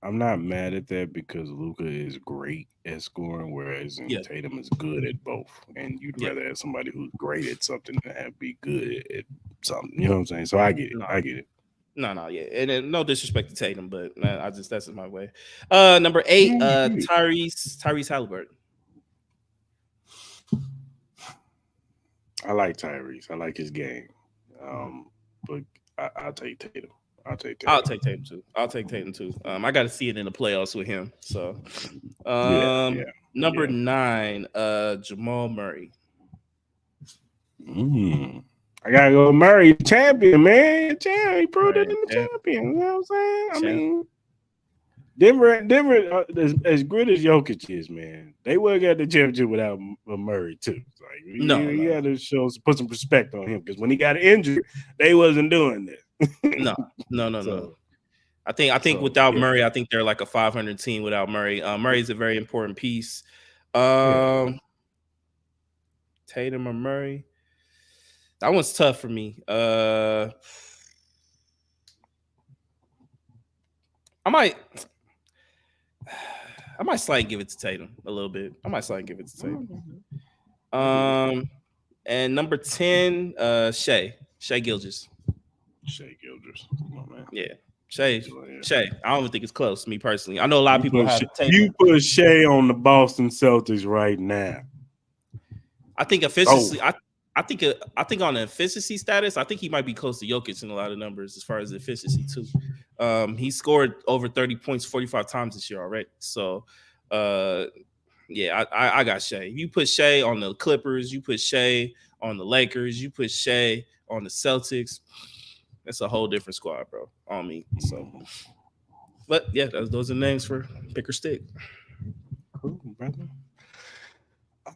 I'm not mad at that because Luca is great at scoring, whereas yeah, Tatum is good at both. And you'd yeah. rather have somebody who's great at something than have be good at something. You know what I'm saying? So I get it. No, I get it. yeah. And then, no disrespect to Tatum, but man, that's my way. Number eight, No, I get it. Tyrese Halliburton. I like Tyrese. I like his game. Mhm. But I'll take Tatum. I'll take I'll Tatum. take Tatum too. I'll take Tatum too. I got to see it in the playoffs with him. So, Yeah, yeah, number yeah. 9, Jamal Murray. Mm. I gotta go Murray, champion, man. Champion, he proved it Man, in the champ, champion. You know what I'm saying? I champ. mean, Denver, as good as Jokic is, man, they will get the championship without Murray too. Like No, you no, got no, to put some respect on him because when he got injured, they wasn't doing this. no, no. so, I think so without yeah, Murray, I think they're like a 500 team without Murray. Murray is a very important piece. yeah. Um, Tatum or Murray? That one's tough for me. I might, I might slightly give it to Tatum a little bit. I might slightly give it to Tatum. I get it. Um, and number 10, Shea Gilgis. Shea Gilders, come on, man. Yeah, Shay. Go ahead. Shay. I don't even think it's close. Me personally, I know a lot of people have You Tatum. put Shea on the Boston Celtics right now. I think It's over. efficiency. I think on the efficiency status, I think he might be close to Jokic in a lot of numbers as far as efficiency too. He scored over 30 points 45 times this year already. So, uh, yeah, I got Shea. You put Shea on the Clippers, you put Shea on the Lakers, you put Shea on the Celtics. That's a whole different squad, bro. On me. So, but yeah, those are names for pick or stick. Cool, brother.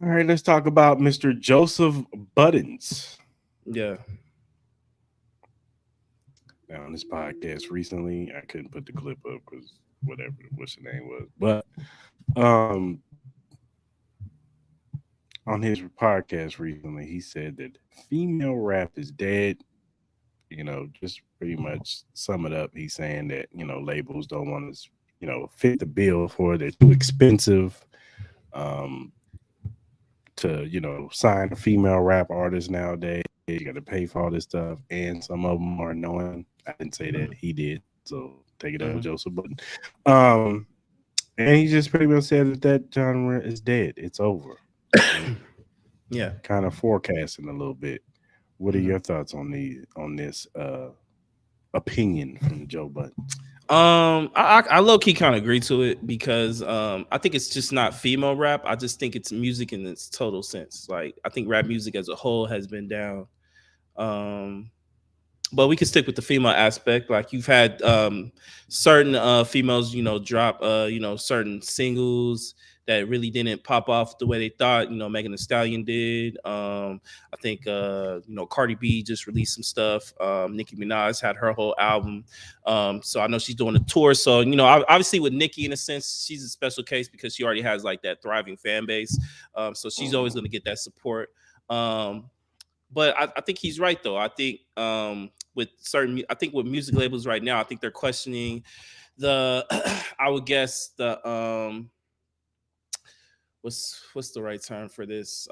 All right, let's talk about Mr. Joseph Buttons. Yeah. Now on this podcast recently, I couldn't put the clip up because whatever what's the name was, but um, on his podcast recently, he said that female rap is dead. You know, just pretty much sum it up. He's saying that labels don't want to fit the bill for it. They're too expensive. Um, to sign a female rap artist nowadays. You got to pay for all this stuff, and some of them are annoying. I didn't say that, Mhm. he did. So take it out, Mhm. Joseph Button. Um, and he just pretty much said that genre is dead. It's over. Yeah. Kind of forecasting a little bit. What are Mhm. your thoughts on this opinion from Joe Button? I low key kind of agree to it because I think it's just not female rap. I just think it's music in its total sense. Like I think rap music as a whole has been down. Um, but we can stick with the female aspect. Like you've had certain females, drop certain singles that really didn't pop off the way they thought. Megan Thee Stallion did. I think Cardi B just released some stuff. Nicki Minaj had her whole album. So I know she's doing a tour. So obviously with Nicki, in a sense, she's a special case because she already has like that thriving fan base. So she's always going to get that support. But I think he's right though. I think I think with music labels right now, I think they're questioning the I would guess the what's the right term for this?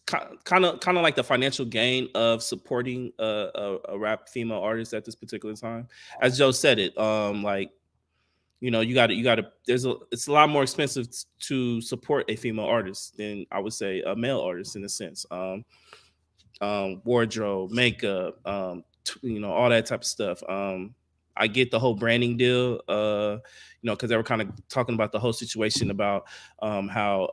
kind of like the financial gain of supporting a rap female artist at this particular time. As Joe said it, like, you got to it's a lot more expensive to support a female artist than I would say a male artist in a sense. Wardrobe, makeup, all that type of stuff. I get the whole branding deal, because they were kind of talking about the whole situation about how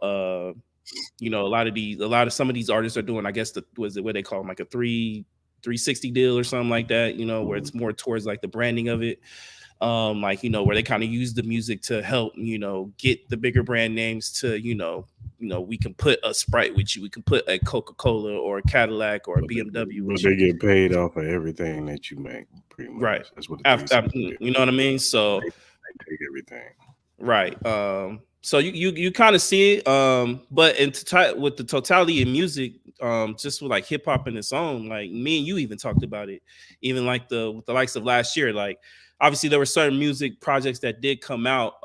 some of these artists are doing, I guess, what they call them, like a 360 deal or something like that, where it's more towards like the branding of it. Where they kind of use the music to help, get the bigger brand names to, we can put a Sprite with you, we can put a Coca-Cola or a Cadillac or a BMW with But they you. get paid off of everything that you make, pretty much. Right. That's what After, you know what I mean? So they take everything. Right. So you kind of see it. But with the totality of music, just with like hip hop in its own, like me and you even talked about it, even like with the likes of last year. Like obviously there were certain music projects that did come out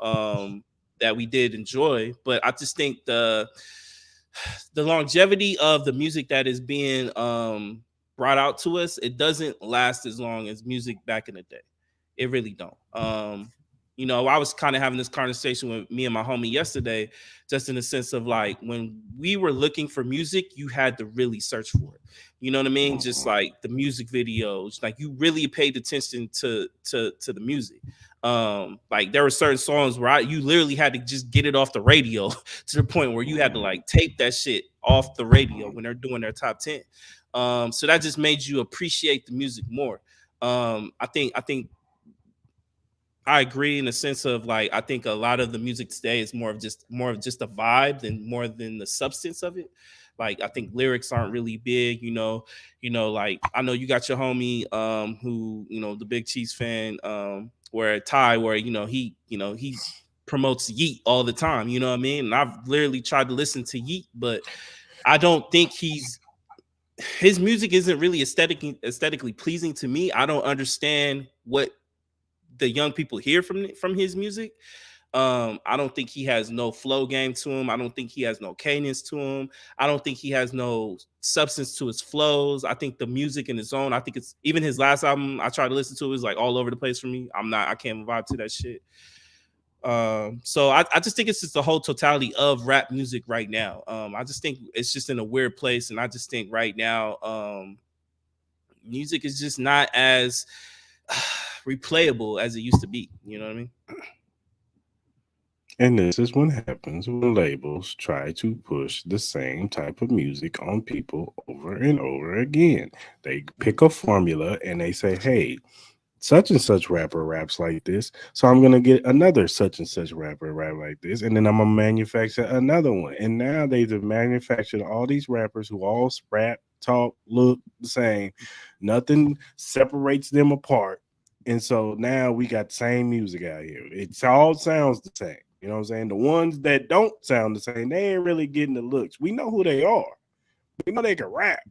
that we did enjoy, but I just think the longevity of the music that is being brought out to us, it doesn't last as long as music back in the day. It really don't. I was kind of having this conversation with me and my homie yesterday, just in the sense of like when we were looking for music, you had to really search for it. You know what I mean? Just like the music videos, like you really paid attention to the music. Like there were certain songs where you literally had to just get it off the radio to the point where you had to like tape that shit off the radio when they're doing their top 10. So that just made you appreciate the music more. I think I agree in the sense of like I think a lot of the music today is more of just a vibe than more than the substance of it. Like I think lyrics aren't really big, like I know you got your homie who, the big Chiefs fan, where he promotes Yeet all the time, you know what I mean? And I've literally tried to listen to Yeet, but I don't think his music isn't really aesthetically pleasing to me. I don't understand what the young people hear from his music. I don't think he has no flow game to him. I don't think he has no cadence to him. I don't think he has no substance to his flows. I think the music in his own, I think it's even his last album I tried to listen to is like all over the place for me. I can't vibe to that shit. So I just think it's just the whole totality of rap music right now. I just think it's just in a weird place. And I just think right now, music is just not as replayable as it used to be. You know what I mean? And this is what happens when labels try to push the same type of music on people over and over again. They pick a formula and they say, hey, such and such rapper raps like this, so I'm gonna get another such and such rapper rap like this, and then I'm gonna manufacture another one. And now they've manufactured all these rappers who all rap, talk, look the same. Nothing separates them apart. And so now we got the same music out here. It all sounds the same. You know what I'm saying? The ones that don't sound the same, they ain't really getting the looks. We know who they are. We know they can rap.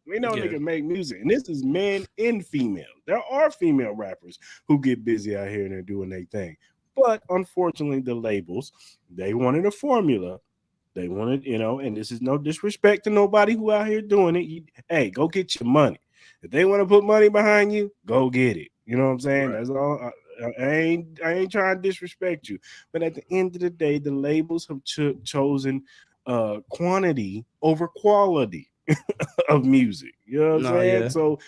We know they can make music. And this is men and female. There are female rappers who get busy out here and they're doing their thing. But unfortunately, the labels, they wanted a formula. They wanted, and this is no disrespect to nobody who out here doing it. Hey, go get your money. If they want to put money behind you, go get it. You know what I'm saying? Right. That's all. I ain't trying to disrespect you. But at the end of the day, the labels have chosen quantity over quality of music. You know what I'm saying? Yeah. So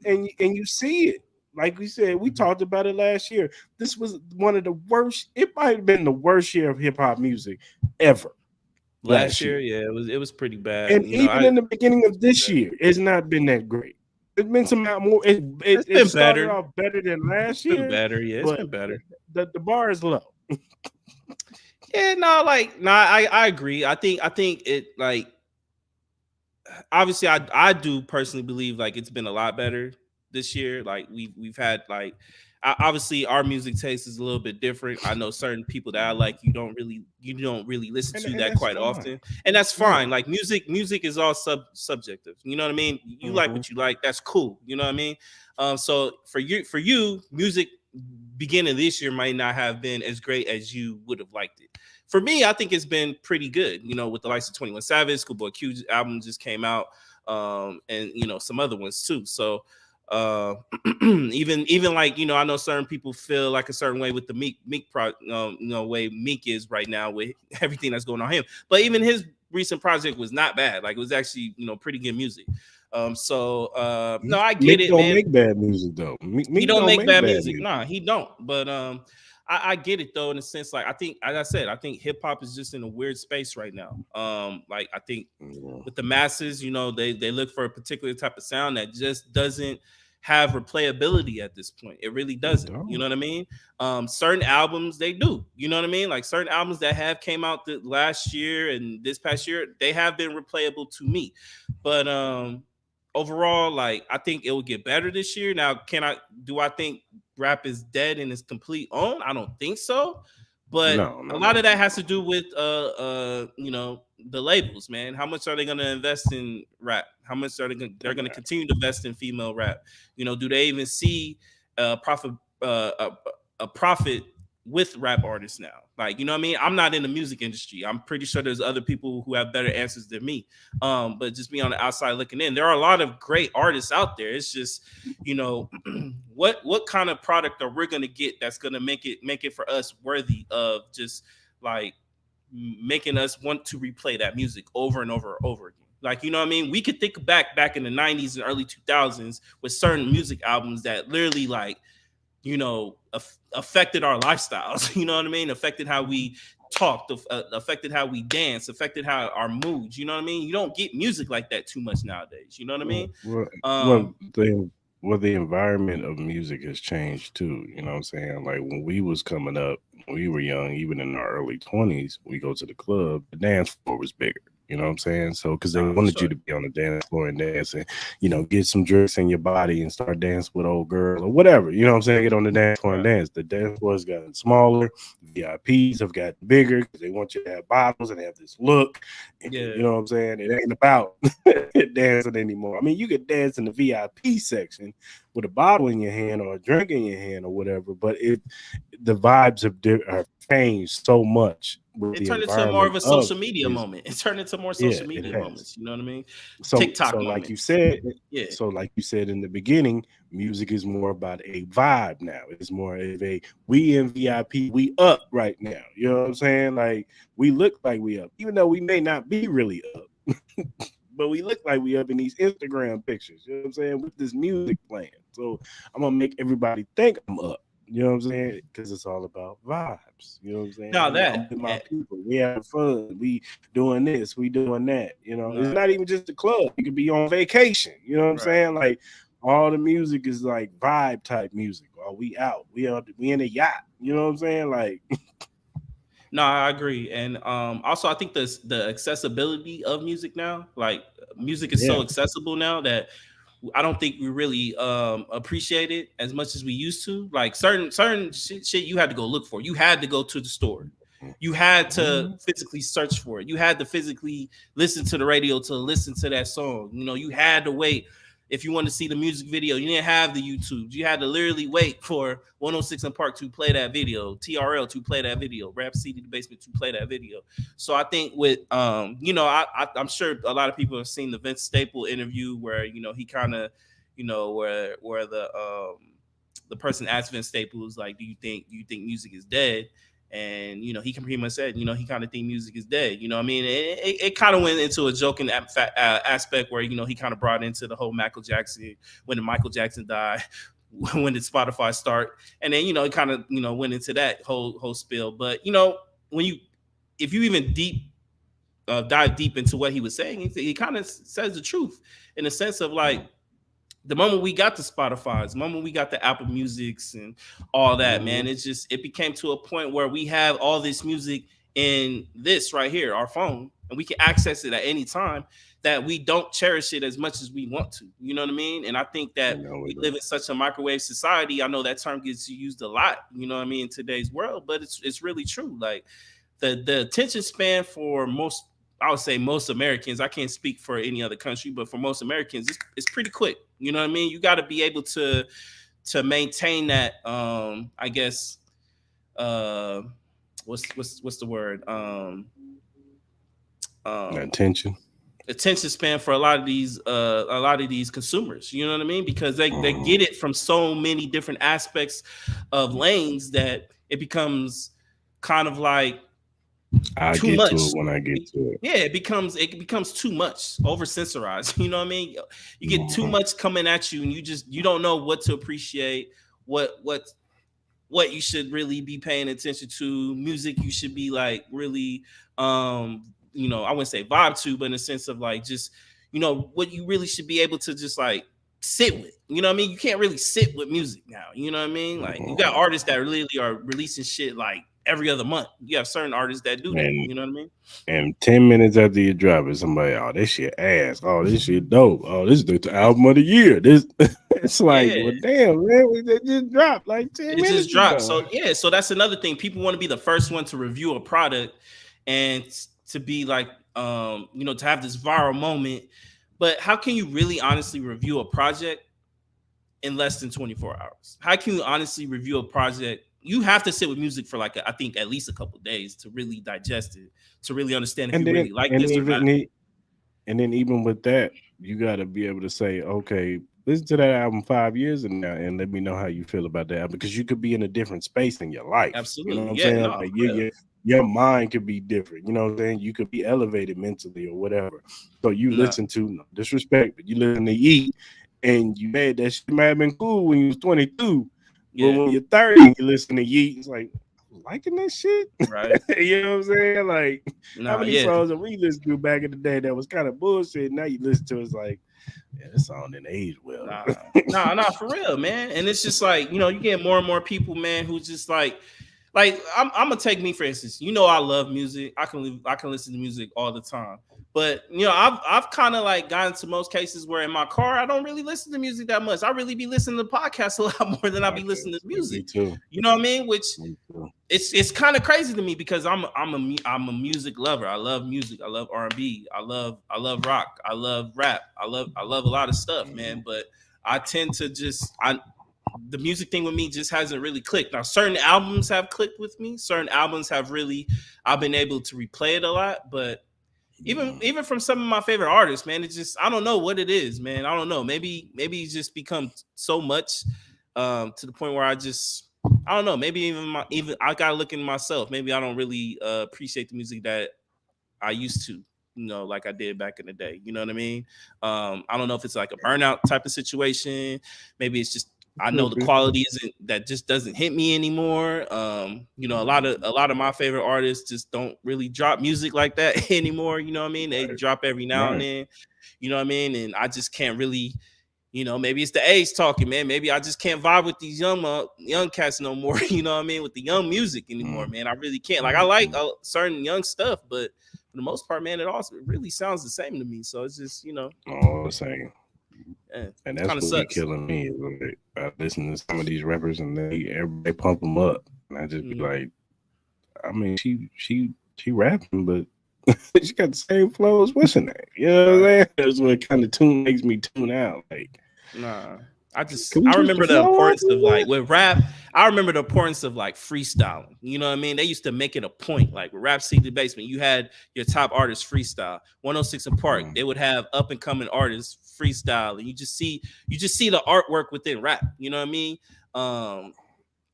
and you see it. Like we said, we talked about it last year. This was one of the worst. It might have been the worst year of hip hop music ever. Last year, yeah, it was pretty bad. And even in the beginning of this year, it's not been that great. It's been some more. It's been started off better than last year. Been better, yeah. It's been better. The bar is low. Yeah, I agree. I think it like obviously I do personally believe like it's been a lot better this year. Like we've had like obviously our music taste is a little bit different. I know certain people that I like you don't really listen to that quite often, and that's fine. Like music is all subjective. You know what I mean? You like what you like. That's cool. You know what I mean? So for you, music beginning of this year might not have been as great as you would have liked it. for me, I think it's been pretty good. With the likes of 21 Savage, Schoolboy Q album just came out, and some other ones too. So even like I know certain people feel like a certain way with the Meek way Meek is right now with everything that's going on him. But even his recent project was not bad. Like it was actually pretty good music. No, I get Meek it, don't man. make bad music though. He Meek don't don't make make bad bad music. music. Nah, he don't. But I get it though, in a sense. Like I think, as I said, I think hip hop is just in a weird space right now. Like I think with the masses, they look for a particular type of sound that just doesn't have replayability at this point. It really doesn't. You know what I mean? Certain albums they do. You know what I mean? Like certain albums that have came out the last year and this past year, they have been replayable to me. But overall, like I think it will get better this year. Now, do I think rap is dead in its complete own? I don't think so. But a lot of that has to do with the labels, man. How much are they going to invest in rap? How much are they're going to continue to invest in female rap? Do they even see a profit with rap artists now? Like, you know what I mean? I'm not in the music industry. I'm pretty sure there's other people who have better answers than me. But just be on the outside looking in. There are a lot of great artists out there. It's just, what kind of product are we gonna get that's gonna make it for us worthy of just like making us want to replay that music over and over and over again. Like, you know what I mean? We could think back in the 90s and early 2000s with certain music albums that literally like, affected our lifestyles. You know what I mean? Affected how we talked, affected how we dance, affected how our moods. You know what I mean? You don't get music like that too much nowadays. You know what I mean? The environment of music has changed too. You know what I'm saying? Like when we was coming up, when we were young, even in our early 20s, we go to the club, the dance floor was bigger. You know what I'm saying? So because they wanted you to be on the dance floor and dance and, get some drinks in your body and start dancing with old girls or whatever. You know what I'm saying? Get on the dance floor and dance. The dance floor has gotten smaller. VIPs have gotten bigger because they want you to have bottles and have this look. And, you know what I'm saying? It ain't about dancing anymore. I mean, you could dance in the VIP section with a bottle in your hand or a drink in your hand or whatever, but the vibes have changed so much. It turned into more of a social media moment. It turned into more social media moments. You know what I mean? TikTok so moments. Like you said, so like you said in the beginning, music is more about a vibe now. It's more of we in VIP, we up right now. You know what I'm saying? Like we look like we up, even though we may not be really up. But we look like we up in these Instagram pictures. You know what I'm saying? With this music playing. So I'm gonna make everybody think I'm up. You know what I'm saying? Because it's all about vibes. You know what I'm saying? Now I'm with my people. We having fun. We doing this. We doing that. It's not even just the club. You could be on vacation. You know what I'm saying? Like all the music is like vibe type music. Or we out. We in a yacht. You know what I'm saying? Like. No, I agree. And also I think the accessibility of music now, like music is so accessible now that I don't think we really appreciate it as much as we used to. Like certain shit you had to go look for. You had to go to the store. You had to physically search for it. You had to physically listen to the radio to listen to that song. You had to wait. If you want to see the music video, you didn't have the YouTube. You had to literally wait for 106 and Park to play that video, TRL to play that video, Rap CD the Basement to play that video. So I think with I'm sure a lot of people have seen the Vince Staple interview where he kind of where the person asked Vince Staples like, do you think music is dead? And he can pretty much said, he kind of think music is dead. You know what I mean? It kind of went into a joking aspect where he kind of brought into the whole Michael Jackson, when Michael Jackson died, when did Spotify start? And then it kind of went into that whole spill. But if you even dive deep into what he was saying, he kind of says the truth in the sense of like, the moment we got the Spotify's, the moment we got the Apple Musics and all that, man, it became to a point where we have all this music in this right here, our phone, and we can access it at any time, that we don't cherish it as much as we want to. You know what I mean? And I think that we live in such a microwave society. I know that term gets used a lot, you know what I mean, in today's world, but it's really true. Like the attention span for I would say most Americans, I can't speak for any other country, but for most Americans, it's pretty quick. You know what I mean? You got to be able to maintain that, I guess, what's the word? Attention. Attention span for a lot of these consumers. You know what I mean? Because they get it from so many different aspects of lanes that it becomes kind of like I'll too get to much. it when I get to it. Yeah, it becomes too much, over sensorized. You know what I mean? You get too much coming at you, and you don't know what to appreciate, what you should really be paying attention to. Music you should be like really, I wouldn't say vibe to, but in a sense of like just, what you really should be able to just like sit with. You know what I mean? You can't really sit with music now. You know what I mean? Like you got artists that really are releasing shit like every other month. You have certain artists that do that. You know what I mean? And 10 minutes after you drop it, somebody, oh, this shit ass. Oh, this shit dope. Oh, this is the album of the year. This it's like, well, damn, man, it just dropped like 10 minutes. It just dropped. Ago. So that's another thing. People want to be the first one to review a product and to be like, to have this viral moment. But how can you really honestly review a project in less than 24 hours? How can you honestly review a project? You have to sit with music for like, I think at least a couple of days to really digest it, to really understand if you really like this or not. And then even with that, you got to be able to say, okay, listen to that album 5 years from now and let me know how you feel about that album, because you could be in a different space in your life. Absolutely. You know what I'm saying? Like, your mind could be different. You know what I'm saying? You could be elevated mentally or whatever. So you listen to, no disrespect, but you listen to Yeet and you made that shit might have been cool when you was 22. But when you're 30, you listen to Yeet, it's like, liking that shit, right? You know what I'm saying? Like, how many songs that we listened to back in the day that was kind of bullshit? Now you listen to, it's like, yeah, this song didn't age well. Nah, for real, man. And it's just like, you get more and more people, man, who just like I'm gonna take me for instance. I love music. I can listen to music all the time. But I've kind of like gotten to most cases where in my car I don't really listen to music that much. I really be listening to podcasts a lot more than I be listening to music. Me too. You know what I mean? Which it's kind of crazy to me because I'm a music lover. I love music. I love R&B. I love rock. I love rap. I love a lot of stuff, man. But I tend to the music thing with me just hasn't really clicked. Now, certain albums have clicked with me. Certain albums have really, I've been able to replay it a lot. But even from some of my favorite artists, man, it's just, I don't know what it is, man. I don't know. Maybe it's just become so much to the point where I don't know. Maybe even I gotta look in myself. Maybe I don't really appreciate the music that I used to, like I did back in the day. You know what I mean? I don't know if it's like a burnout type of situation. Maybe it's just, I know the quality just doesn't hit me anymore. A lot of my favorite artists just don't really drop music like that anymore. You know what I mean? They drop every now and then. You know what I mean? And I just can't really, maybe it's the age talking, man. Maybe I just can't vibe with these young cats no more. You know what I mean? With the young music anymore, man. I really can't. Like I like certain young stuff, but for the most part, man, it really sounds the same to me. So it's just, all the same. Yeah, and that's what be killing me. Like, I listen to some of these rappers and everybody pump them up, and I just be like, I mean, she rapping, but she got the same flow as what's her name? You know what I'm saying? That's what kind of makes me tune out. Like, nah. I remember the importance of like with rap. I remember the importance of like freestyling. You know what I mean? They used to make it a point. Like with Rap City Basement, you had your top artists freestyle. 106 and Park, they would have up and coming artists freestyle, and you just see the artwork within rap. You know what I mean?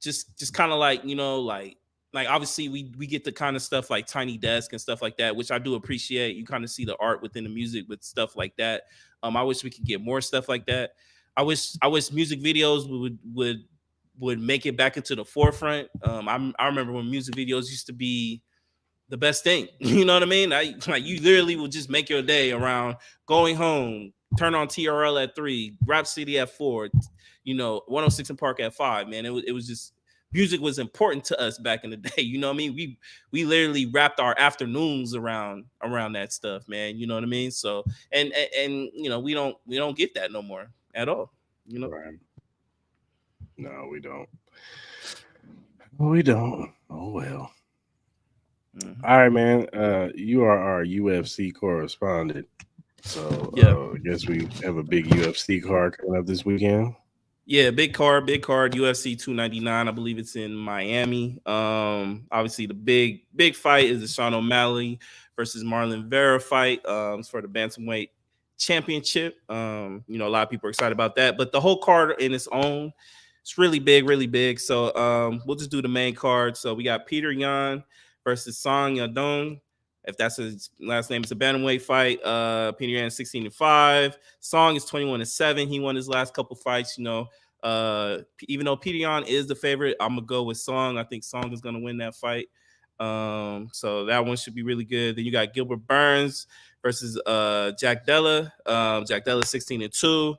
Just kind of like like obviously we get the kind of stuff like Tiny Desk and stuff like that, which I do appreciate. You kind of see the art within the music with stuff like that. I wish we could get more stuff like that. I wish music videos would make it back into the forefront. I remember when music videos used to be the best thing. You know what I mean? Like you literally would just make your day around going home, turn on TRL at 3, Rap City at 4, 106 and Park at 5. Man, it was just, music was important to us back in the day. You know what I mean? We literally wrapped our afternoons around that stuff, man. You know what I mean? So and we don't get that no more at all. Right. No, we don't. We don't. Oh well. Mm-hmm. All right, man. You are our UFC correspondent. So I guess we have a big UFC card coming up this weekend. Yeah, big card, UFC 299. I believe it's in Miami. Obviously the big fight is the Sean O'Malley versus Marlon Vera fight. It's for the bantamweight championship. A lot of people are excited about that, but the whole card in its own, it's really big, really big. So we'll just do the main card. So we got Peter Yan versus Song Yadong. If that's his last name, it's a bantamweight fight. Peter Yan is 16-5. Song is 21-7. He won his last couple fights. Even though Peter Yan is the favorite, I'm gonna go with Song. I think Song is gonna win that fight. So that one should be really good. Then you got Gilbert Burns versus Jack Della. Jack Della 16-2.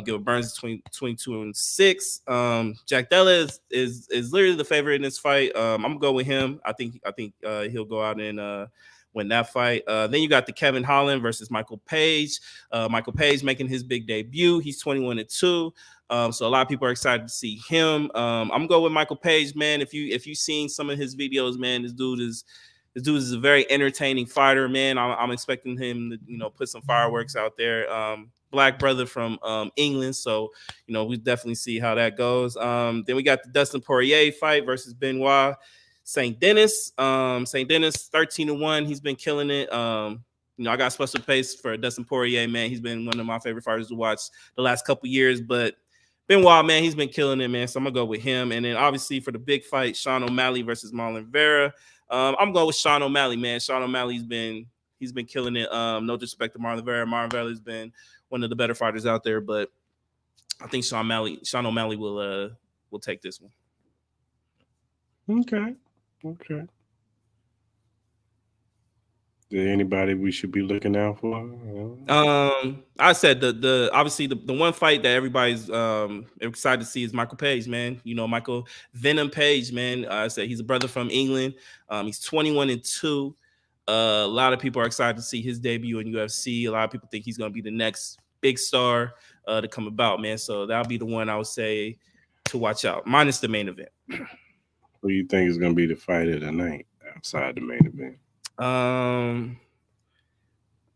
Gilbert Burns is 22-6. Jack Della is literally the favorite in this fight. I'm gonna go with him. I think he'll go out and win that fight. Then you got the Kevin Holland versus Michael Page. Michael Page making his big debut. He's 21-2. So a lot of people are excited to see him. I'm gonna go with Michael Page, man. If you've seen some of his videos, man, this dude is a very entertaining fighter, man. I'm expecting him to put some fireworks out there. Black brother from England, so we definitely see how that goes. Then we got the Dustin Poirier fight versus Benoit St. Denis. St. Denis 13-1. He's been killing it. I got special place for Dustin Poirier, man. He's been one of my favorite fighters to watch the last couple years, but Benoit, man, he's been killing it, man. So I'm gonna go with him. And then obviously for the big fight, Sean O'Malley versus Marlon Vera. I'm going with Sean O'Malley, man. Sean O'Malley's been killing it. No disrespect to Marlon Vera. Marlon Vera has been one of the better fighters out there, but I think Sean O'Malley will take this one. Okay. Is there anybody we should be looking out for? I said the obviously the one fight that everybody's excited to see is Michael Page, man. Michael Venom Page, man. I said he's a brother from England. He's 21-2. A lot of people are excited to see his debut in UFC. A lot of people think he's going to be the next big star to come about, man. So that'll be the one I would say to watch out, minus the main event. Who do you think is going to be the fight of the night outside the main event? I'm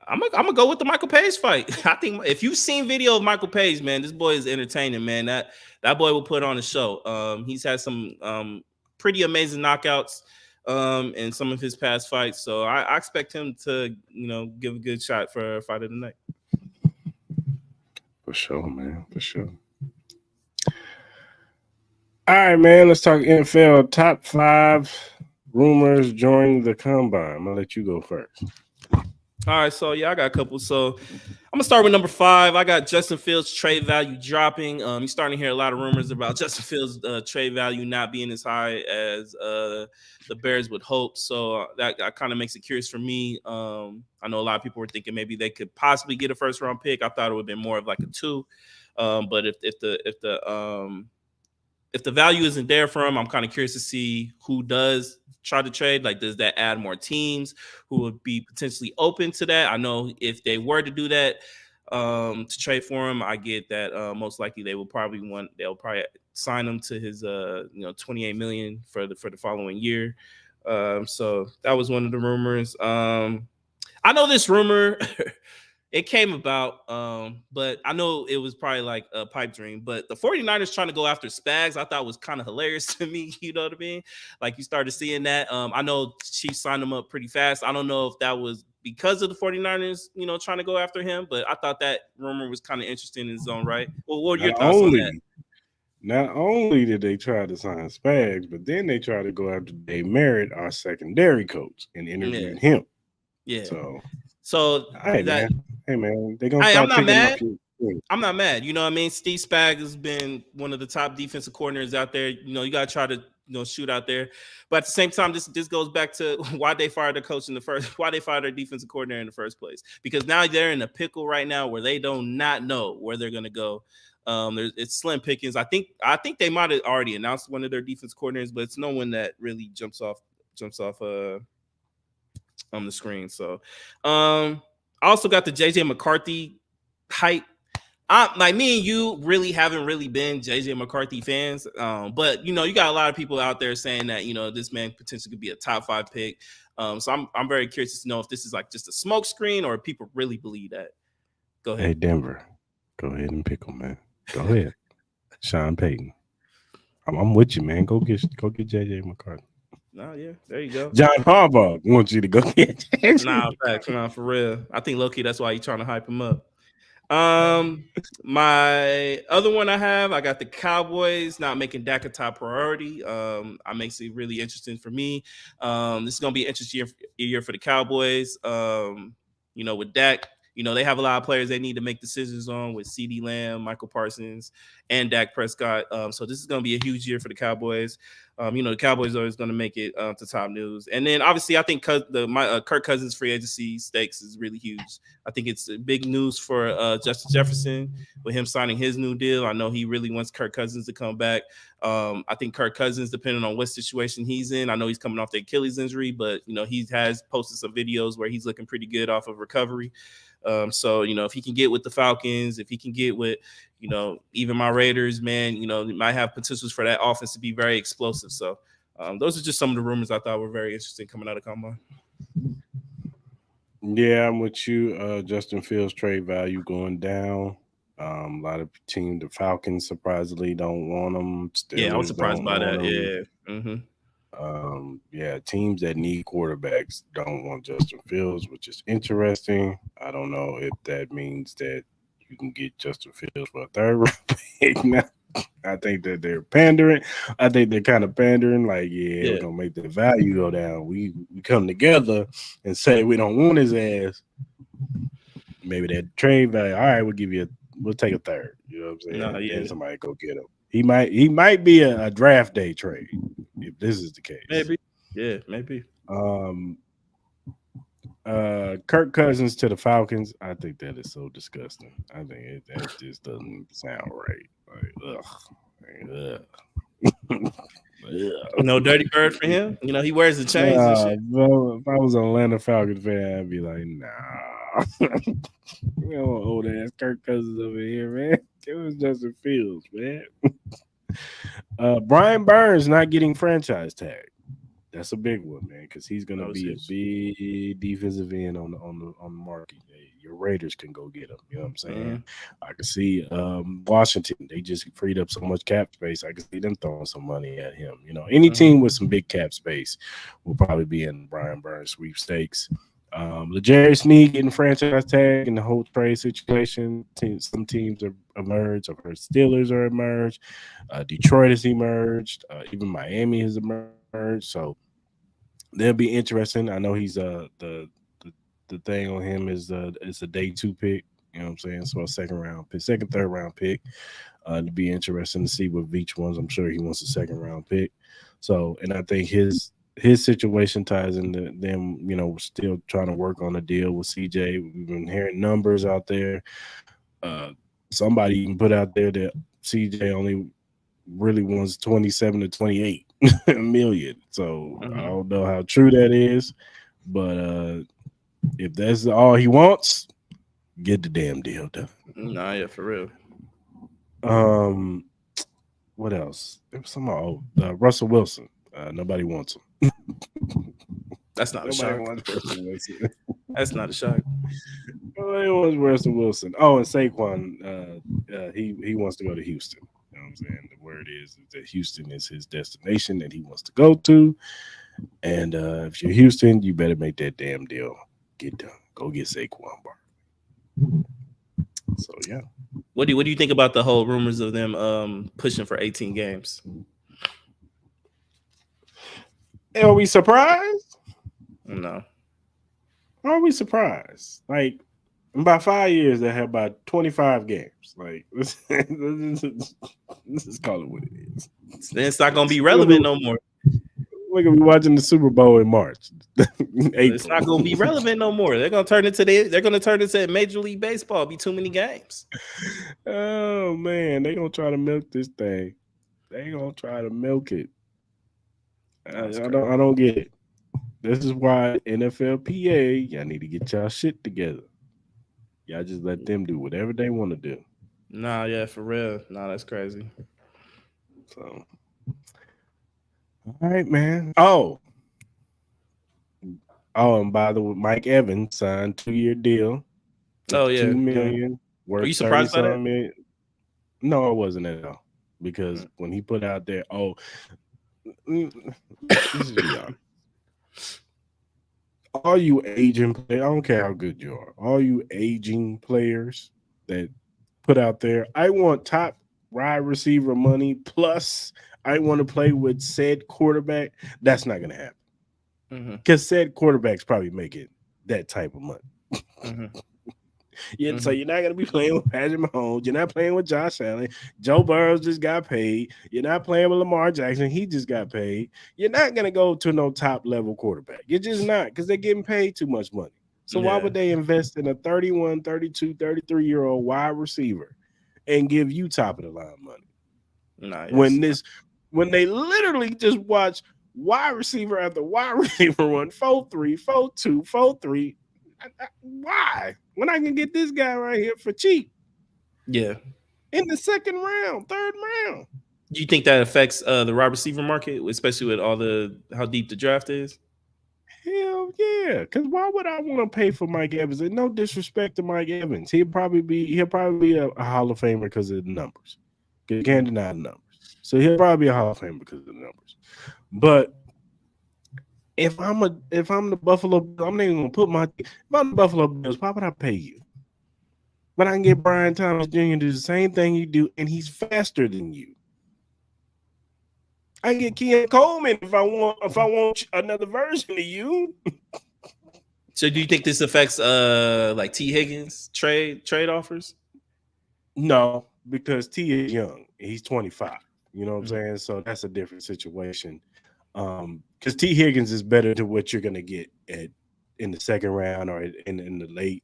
gonna go with the Michael Page fight. I think if you've seen video of Michael Page, man, this boy is entertaining, man. That boy will put on a show. He's had some pretty amazing knockouts in some of his past fights, so I expect him to give a good shot for a fight of the night. For sure, man. For sure. All right, man. Let's talk NFL top 5 rumors during the combine. I'm gonna let you go first. All right, so I got a couple. So I'm gonna start with number 5. I got Justin Fields' trade value dropping. You're starting to hear a lot of rumors about Justin Fields' trade value not being as high as the Bears would hope. So that kind of makes it curious for me. I know a lot of people were thinking maybe they could possibly get a first round pick. I thought it would have been more of like a 2. But if the value isn't there for him, I'm kind of curious to see who does try to trade. Like, does that add more teams who would be potentially open to that? I know if they were to do that to trade for him, I get that most likely they'll probably sign him to his $28 million for the following year. So that was one of the rumors. I know this rumor it came about, but I know it was probably like a pipe dream. But the 49ers trying to go after Spags, I thought was kind of hilarious to me. You know what I mean? Like, you started seeing that. I know Chiefs signed him up pretty fast. I don't know if that was because of the 49ers, trying to go after him. But I thought that rumor was kind of interesting in its own right. Well, what are your thoughts on that? Not only did they try to sign Spags, but then they tried to go after Dave Merritt, our secondary coach, and interviewed him. Yeah. So hey man, they gonna. I'm not mad. I'm not mad. You know what I mean? Steve Spags has been one of the top defensive coordinators out there. You gotta try to shoot out there. But at the same time, this goes back to why they fired their coach why they fired their defensive coordinator in the first place. Because now they're in a pickle right now where they do not know where they're gonna go. It's slim pickings. I think they might have already announced one of their defense coordinators, but it's no one that really jumps off on the screen. So I also got the JJ McCarthy hype. Like, me and you really haven't really been JJ McCarthy fans, but you got a lot of people out there saying that this man potentially could be a top 5 pick. So I'm very curious to know if this is like just a smoke screen or if people really believe that. Go ahead. Hey, Denver, go ahead and pick him, man. Go ahead. Sean Payton. I'm with you, man. Go get JJ McCarthy. No, yeah, there you go. John Harbaugh wants you to go get JJ. Nah, facts, nah, for real. I think low-key that's why he's trying to hype him up. My other one I got the Cowboys not making Dak a top priority. I makes it really interesting for me. This is gonna be an interesting year for the Cowboys. With Dak, they have a lot of players they need to make decisions on with CeeDee Lamb, Michael Parsons, and Dak Prescott. So this is gonna be a huge year for the Cowboys. The Cowboys are always going to make it to top news. And then obviously I think Kirk Cousins free agency stakes is really huge. I think it's big news for Justin Jefferson with him signing his new deal. I know he really wants Kirk Cousins to come back. I think Kirk Cousins, depending on what situation he's in, I know he's coming off the Achilles injury, but he has posted some videos where he's looking pretty good off of recovery. So if he can get with the Falcons, if he can get with, even my Raiders, man, might have potentials for that offense to be very explosive. So those are just some of the rumors I thought were very interesting coming out of Combine. Yeah, I'm with you. Justin Fields trade value going down. A lot of teams, the Falcons surprisingly don't want them. Yeah, I was surprised by that. Yeah. Yeah, teams that need quarterbacks don't want Justin Fields, which is interesting. I don't know if that means that you can get Justin Fields for a third round pick. I think that they're pandering. I think they're kind of pandering. Like, yeah, we're gonna make the value go down. We come together and say we don't want his ass. Maybe that trade value. All right, we'll take a third. You know what I'm saying? No, yeah. Then somebody go get him. He might be a draft day trade if this is the case. Maybe. Yeah, maybe. Kirk Cousins to the Falcons. I think that is so disgusting. I think that just doesn't sound right. Like, ugh. No dirty bird for him. He wears the chains and shit. If I was an Atlanta Falcons fan, I'd be like, nah. We don't want old ass Kirk Cousins over here, man. It was Justin Fields, man. Brian Burns not getting franchise tag. That's a big one, man, because he's gonna be a big defensive end on the market. Your Raiders can go get him. You know what I'm saying? I can see Washington. They just freed up so much cap space. I can see them throwing some money at him. Any team with some big cap space will probably be in Brian Burns sweepstakes. L'Jarius Sneed getting franchise tag in the whole trade situation. Some teams are emerged. I've heard Steelers are emerged. Detroit has emerged. Even Miami has emerged. So they'll be interesting. I know he's the thing on him is it's a day 2 pick. You know what I'm saying? So a second, third round pick. To be interesting to see what Veach wants. I'm sure he wants a second round pick. So, and I think his situation ties into them, still trying to work on a deal with CJ. We've been hearing numbers out there. Somebody can put out there that CJ only really wants 27 to 28 million. So I don't know how true that is, but if that's all he wants, get the damn deal done. Nah, yeah, for real. What else? There was some Russell Wilson. Nobody wants him. That's not a shock. That's not a shock. Nobody wants Russell Wilson. Oh, and Saquon, he wants to go to Houston. You know what I'm saying? The word is that Houston is his destination that he wants to go to. And if you're Houston, you better make that damn deal get done. Go get Saquon Barkley. So yeah. What do you think about the whole rumors of them pushing for 18 games? Are we surprised? No. Are we surprised? Like, in about 5 years, they have about 25 games. Like, let's just call it what it is. Then it's not going to be relevant no more. We're going to be watching the Super Bowl in March. It's not going to be relevant no more. They're going to turn into Major League Baseball. Be too many games. Oh, man. They're going to try to milk this thing. They're going to try to milk it. I don't get it. This is why NFLPA, y'all need to get y'all shit together. Y'all just let them do whatever they want to do. Nah, yeah, for real. Nah, that's crazy. So, all right, man. Oh, and by the way, Mike Evans signed 2-year deal. Oh yeah, $2 million. Were you surprised by that? Million. No, I wasn't at all. because when he put out there, this is beyond. All you aging players, I don't care how good you are, all you aging players that put out there, I want top wide receiver money plus I want to play with said quarterback. That's not going to happen because said quarterback's probably making that type of money. So you're not going to be playing with Patrick Mahomes. You're not playing with Josh Allen. Joe Burrow just got paid. You're not playing with Lamar Jackson. He just got paid. You're not going to go to no top level quarterback. You're just not, because they're getting paid too much money. So why would they invest in a 31, 32, 33-year-old wide receiver and give you top of the line money? When they literally just watch wide receiver after wide receiver run 4-3, 4-2, 4-3. Why? When I can get this guy right here for cheap? Yeah. In the second round, third round. Do you think that affects the wide receiver market, especially with how deep the draft is? Hell yeah. Because why would I want to pay for Mike Evans? And no disrespect to Mike Evans. He'll probably be a Hall of Famer because of the numbers. You can't deny the numbers. So he'll probably be a Hall of Famer because of the numbers. But if I'm the Buffalo, I'm not even gonna put if I'm the Buffalo Bills, why would I pay you? But I can get Brian Thomas Jr. to do the same thing you do, and he's faster than you. I can get Keon Coleman if I want another version of you. So do you think this affects like T. Higgins trade offers? No, because T is young. He's 25. You know what I'm saying? So that's a different situation. Because T. Higgins is better than what you're gonna get in the second round or in the late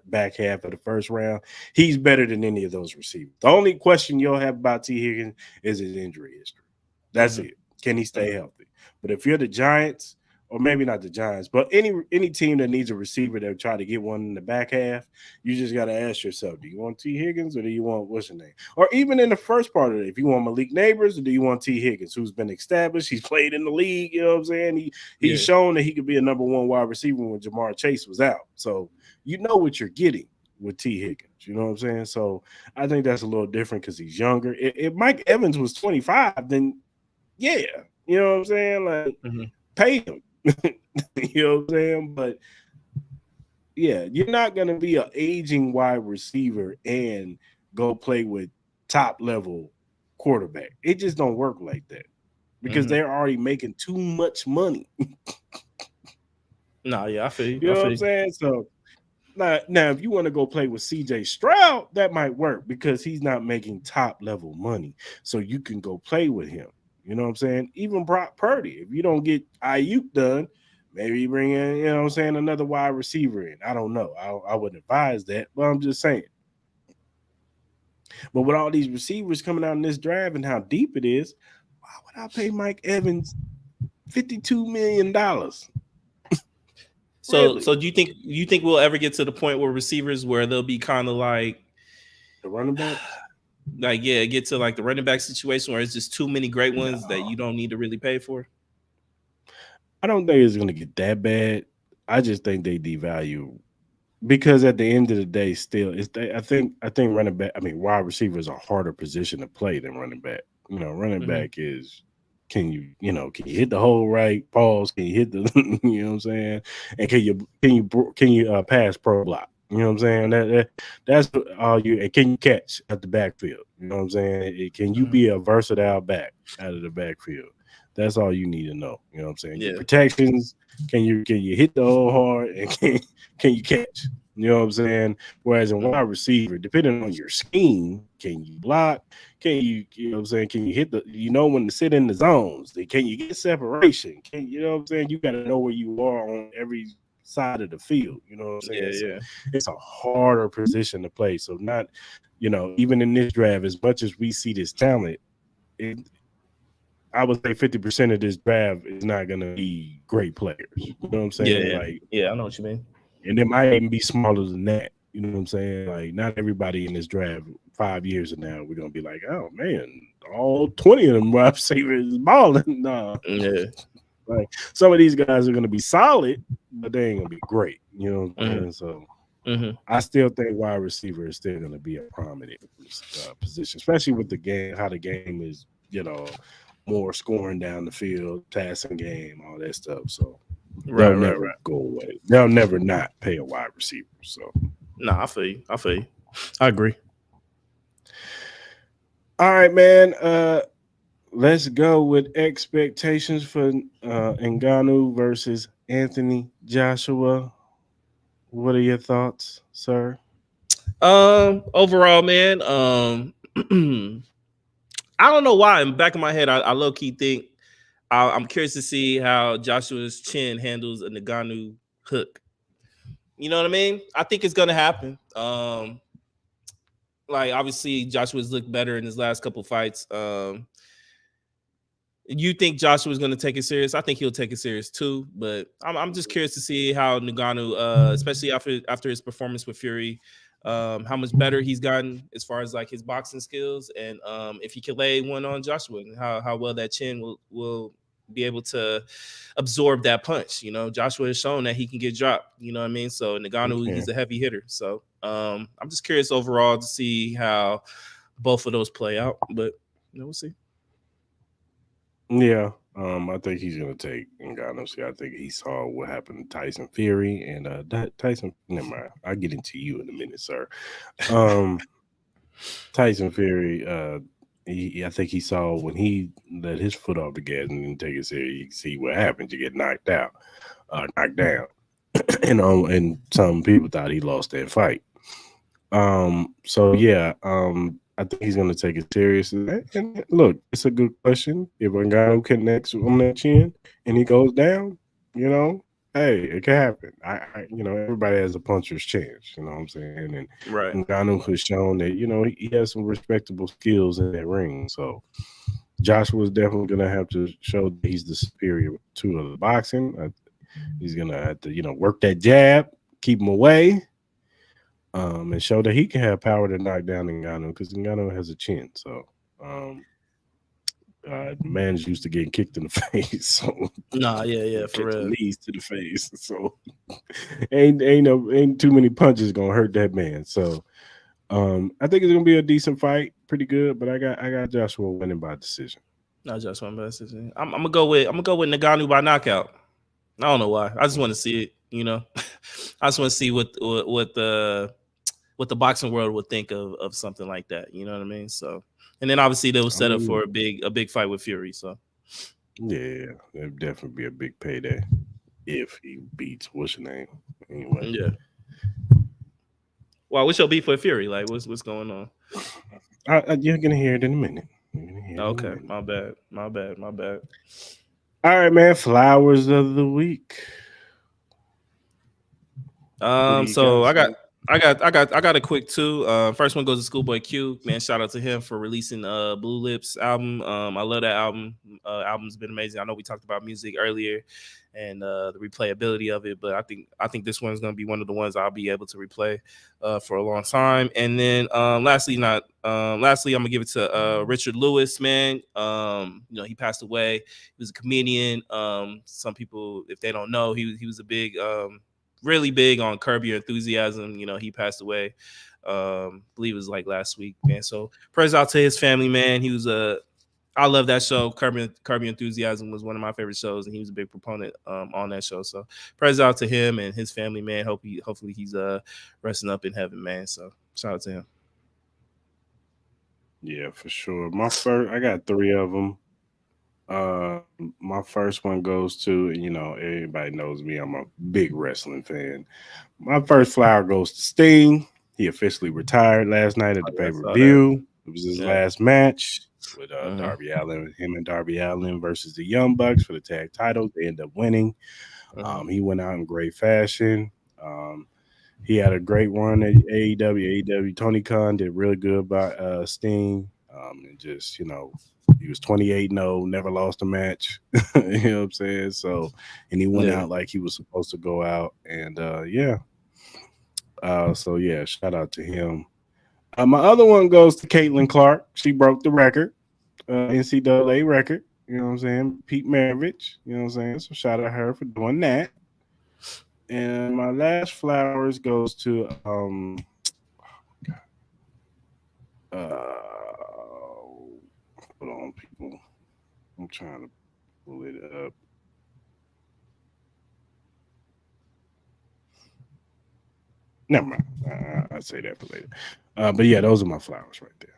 back half of the first round. He's better than any of those receivers. The only question you'll have about T. Higgins is his injury history. That's it. Can he stay healthy? But if you're the Giants, or maybe not the Giants, but any team that needs a receiver that try to get one in the back half, you just got to ask yourself, do you want T. Higgins or do you want what's his name? Or even in the first part of it, if you want Malik Neighbors or do you want T. Higgins, who's been established, he's played in the league, you know what I'm saying? He's shown that he could be a number one wide receiver when Jamar Chase was out. So you know what you're getting with T. Higgins, you know what I'm saying? So I think that's a little different because he's younger. If Mike Evans was 25, then yeah, you know what I'm saying? Like, pay him. You know what I'm saying? But yeah, you're not going to be an aging wide receiver and go play with top level quarterback. It just don't work like that because they're already making too much money. I feel you. You know what I'm saying? So now if you want to go play with CJ Stroud, that might work because he's not making top level money. So you can go play with him. You know what I'm saying? Even Brock Purdy, if you don't get Ayuk done, maybe you bring in, you know what I'm saying, another wide receiver in. I don't know. I wouldn't advise that, but I'm just saying. But with all these receivers coming out in this draft and how deep it is, why would I pay Mike Evans $52 million? So do you think we'll ever get to the point where receivers where they'll be kind of like the running back? Like, get to like the running back situation where it's just too many great ones that you don't need to really pay for? I don't think it's going to get that bad. I just think they devalue because at the end of the day, still, I think running back. I mean, wide receiver is a harder position to play than running back. You know, running back is can you hit the hole right? Pause. Can you hit the you know what I'm saying? And can you pass pro block? You know what I'm saying? That's all you. And can you catch at the backfield? You know what I'm saying? Can you be a versatile back out of the backfield? That's all you need to know. You know what I'm saying? Your protections. Can you hit the hole hard and can you catch? You know what I'm saying? Whereas in wide receiver, depending on your scheme, can you block? Can you know what I'm saying? Can you hit when to sit in the zones? Can you get separation? You know what I'm saying? You got to know where you are on every side of the field. You know what I'm saying? So it's a harder position to play. So not, even in this draft, as much as we see this talent, I would say 50% of this draft is not going to be great players. You know what I'm saying? I know what you mean. And it might even be smaller than that. You know what I'm saying? Like, not everybody in this draft 5 years from now, we're going to be like, oh, man, all 20 of them wide receivers is balling. No. Yeah. Like, some of these guys are going to be solid, but they ain't going to be great. You know what I'm saying? So Mm-hmm. I still think wide receiver is still going to be a prominent position, especially with the game, how the game is, more scoring down the field, passing game, all that stuff. So they'll Right, right, never right. go away. They'll never not pay a wide receiver. So, No, I feel you. I feel you. I agree. all right, man. Let's go with expectations for Ngannou versus Anthony Joshua. What are your thoughts, sir? Overall, man, I don't know why. In the back of my head, I low key think I'm curious to see how Joshua's chin handles a Nagano hook. You know what I mean? I think it's gonna happen. Like obviously Joshua's looked better in his last couple fights. You think Joshua's going to take it serious? I think he'll take it serious too. But I'm just curious to see how Ngannou, especially after his performance with Fury, how much better he's gotten as far as like his boxing skills, and if he can lay one on Joshua, and how well that chin will be able to absorb that punch. You know, Joshua has shown that he can get dropped. You know what I mean? So Ngannou, Okay. he's a heavy hitter. So I'm just curious overall to see how both of those play out. But we'll see. Yeah. I think he's gonna take Ngannou. See, I think he saw what happened to Tyson Fury, and that Tyson. Never mind. I'll get into you in a minute, sir. Um, Tyson Fury. I think he saw when he let his foot off the gas and didn't take it serious. You can see what happens. You get knocked out, knocked down, and some people thought he lost that fight. So yeah, I think he's gonna take it serious. And look, it's a good question. If Ngannou connects on that chin and he goes down, hey, it can happen. Everybody has a puncher's chance. You know what I'm saying? And Right. Ngannou has shown that he has some respectable skills in that ring. So Joshua's definitely gonna have to show that he's the superior to the boxing. He's gonna have to work that jab, keep him away. And show that he can have power to knock down Ngannou because Ngannou has a chin. So, man's used to getting kicked in the face, so Nah, yeah, for catching real. knees to the face. So, ain't too many punches gonna hurt that man. So, I think it's gonna be a decent fight, pretty good. But I got Joshua winning by decision. Not just one best. I'm gonna go with Nagano by knockout. I don't know why. I just want to see it. I just want to see what the boxing world would think of something like that. You know what I mean? So, and then obviously they will I set up for mean, a big fight with Fury. So, yeah, it'd definitely be a big payday if he beats what's your name anyway. yeah. Well, what's your beef with Fury? Like, what's going on? You're gonna hear it in a minute. You're gonna hear it in a Okay, minute. my bad. All right, man. Flowers of the week. What do you So got, I sir? got a quick two. First one goes to Schoolboy Q. Man, shout out to him for releasing Blue Lips album. I love that album. Album's been amazing. I know we talked about music earlier and the replayability of it, but I think this one's gonna be one of the ones I'll be able to replay for a long time. And then lastly, I'm gonna give it to Richard Lewis, man. He passed away. He was a comedian. Some people, if they don't know, he was a big really big on Curb Your Enthusiasm. He passed away. Believe it was like last week, man. So prayers out to his family, man. He was I love that show. Curb Your Enthusiasm was one of my favorite shows, and he was a big proponent on that show. So prayers out to him and his family, man. Hopefully he's resting up in heaven, man. So shout out to him. Yeah, for sure. I got three of them. My first one goes to, everybody knows me. I'm a big wrestling fan. My first flower goes to Sting. He officially retired last night at Oh, the yeah, I pay per saw that. view. It was his Yeah. last match with Mhm. Darby Allin, him and Darby Allin versus the Young Bucks for the tag titles. They end up winning. Mhm. He went out in great fashion. Um, he had a great run at AEW. AEW Tony Khan did really good by Sting. And just, he was 28-0, never lost a match. You know what I'm saying? So, and he went Yeah. out like he was supposed to go out. And yeah. So, yeah, shout out to him. My other one goes to Caitlin Clark. She broke the record, NCAA record. You know what I'm saying? Pete Maravich. You know what I'm saying? So, shout out to her for doing that. And my last flowers goes to hold on, people. I'm trying to pull it up. Never mind. I'll say that for later. But yeah, those are my flowers right there.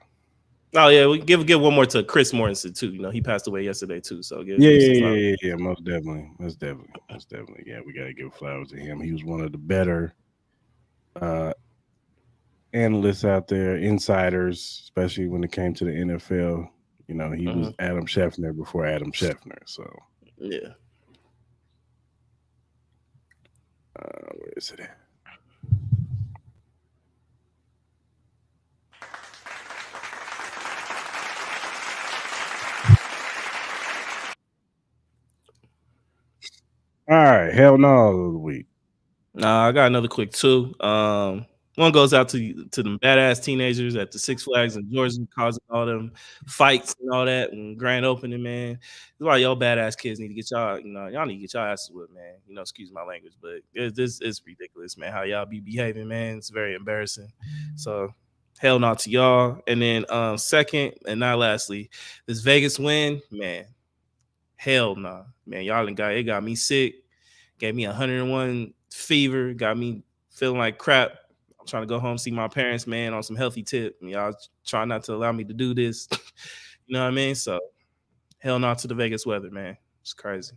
Oh yeah, we give one more to Chris Morrison too. You know, he passed away yesterday too. So Yeah, most definitely. Yeah, we gotta give flowers to him. He was one of the better analysts out there, insiders, especially when it came to the NFL. You know, he was Adam Schefter before Adam Schefter. So yeah. Where is it at? All right, hell no of the week. Nah, I got another quick two. One goes out to them badass teenagers at the Six Flags in Georgia, causing all them fights and all that and grand opening, man. That's why y'all badass kids need to get y'all, y'all need to get y'all asses whipped, man. Excuse my language, but this is ridiculous, man. How y'all be behaving, man. It's very embarrassing. So hell no to y'all. And then second and not lastly, this Vegas win, man. Hell no, man. Y'all got me sick, gave me 101 fever, got me feeling like crap. I'm trying to go home, see my parents, man, on some healthy tip. And y'all try not to allow me to do this. You know what I mean? So hell no to the Vegas weather, man. It's crazy.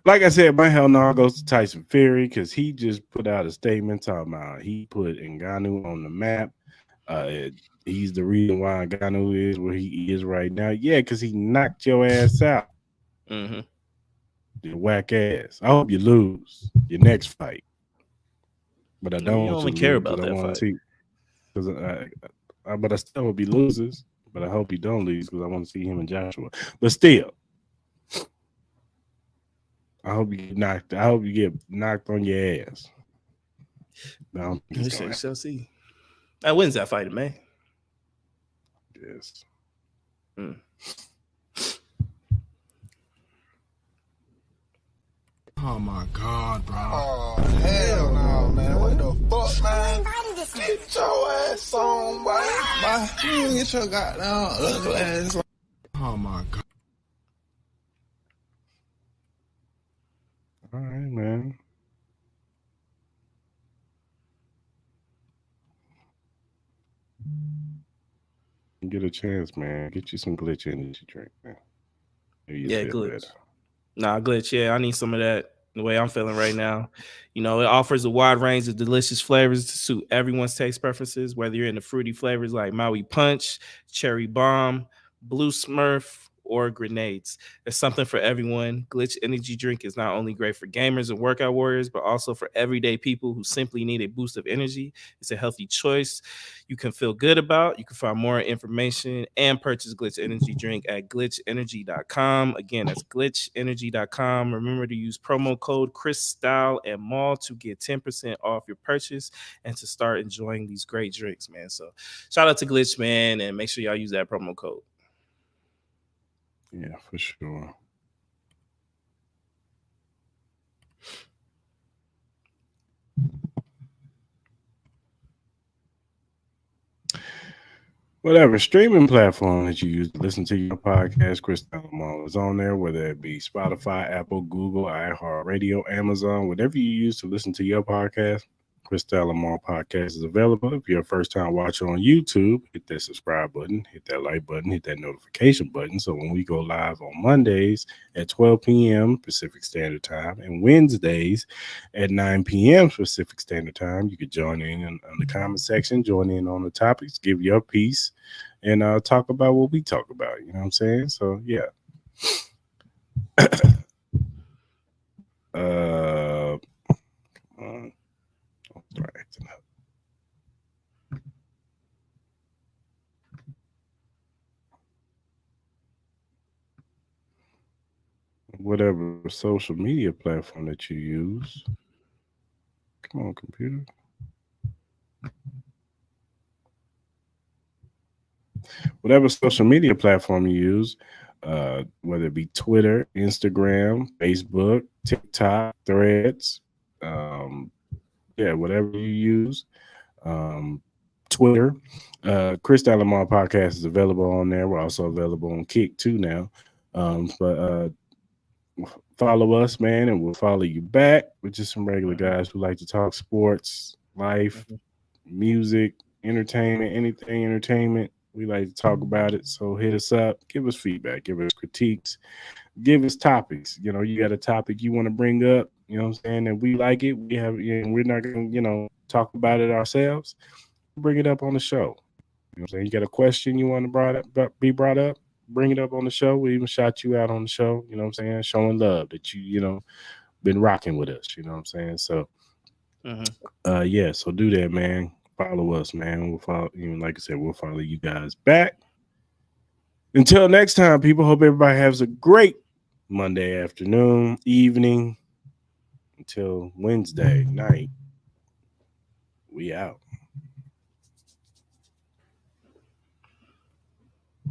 Like I said, my hell no goes to Tyson Fury because he just put out a statement talking about he put Ngannou on the map. He's the reason why Ngannou is where he is right now. Yeah, because he knocked your ass out. Mm-hmm. Your whack ass. I hope you lose your next fight. But I don't want you to care about that fight. But I still hope he loses. But I hope he don't lose because I want to see him and Joshua. But still, I hope you get knocked on your ass. No, we shall see. That wins that fight, man. Yes. Oh my God, bro. Oh, hell no, man. What the fuck, man? Get your ass on, boy. You get your goddamn ugly ass on. Oh my God. All right, man. Get a chance, man. Get you some glitch energy drink, man. Yeah, glitch. Nah, glitch. Yeah, I need some of that. The way I'm feeling right now, it offers a wide range of delicious flavors to suit everyone's taste preferences. Whether you're into fruity flavors like Maui Punch, Cherry Bomb, Blue Smurf, or grenades, there's something for everyone. Glitch Energy Drink is not only great for gamers and workout warriors, but also for everyday people who simply need a boost of energy. It's a healthy choice you can feel good about. You can find more information and purchase Glitch Energy Drink at glitchenergy.com. Again, that's glitchenergy.com. Remember to use promo code Cris Style and Mall to get 10% off your purchase and to start enjoying these great drinks, man. So shout out to Glitch, man, and make sure y'all use that promo code. Yeah, for sure. Whatever streaming platform that you use to listen to your podcast, Cris Style is on there, whether it be Spotify, Apple, Google, iHeartRadio, Amazon, whatever you use to listen to your podcast. Cris Style podcast is available. If you're a first-time watcher on YouTube, hit that subscribe button, hit that like button, hit that notification button. So when we go live on Mondays at 12 p.m. Pacific Standard Time and Wednesdays at 9 p.m. Pacific Standard Time, you could join in the comment section, join in on the topics, give your piece, and talk about what we talk about. You know what I'm saying? So, yeah. Come on. Don't start acting up. Whatever social media platform that you use. Come on, computer. Whatever social media platform you use, whether it be Twitter, Instagram, Facebook, TikTok, Threads, whatever you use. Twitter. Cris Lamar podcast is available on there. We're also available on Kick too now. But follow us, man, and we'll follow you back. We're just some regular guys who like to talk sports, life, music, entertainment, anything entertainment. We like to talk about it. So hit us up, give us feedback, give us critiques, give us topics. You know, you got a topic you want to bring up, you know what I'm saying, and we like it. We have, we're not going to, talk about it ourselves. Bring it up on the show. You know what I'm saying? You got a question you want to be brought up, bring it up on the show. We even shout you out on the show, you know what I'm saying? Showing love that you been rocking with us, you know what I'm saying? So, so do that, man. Follow us, man. We'll follow, like I said, we'll follow you guys back. Until next time, people, hope everybody has a great Monday afternoon, evening, until Wednesday night. We out.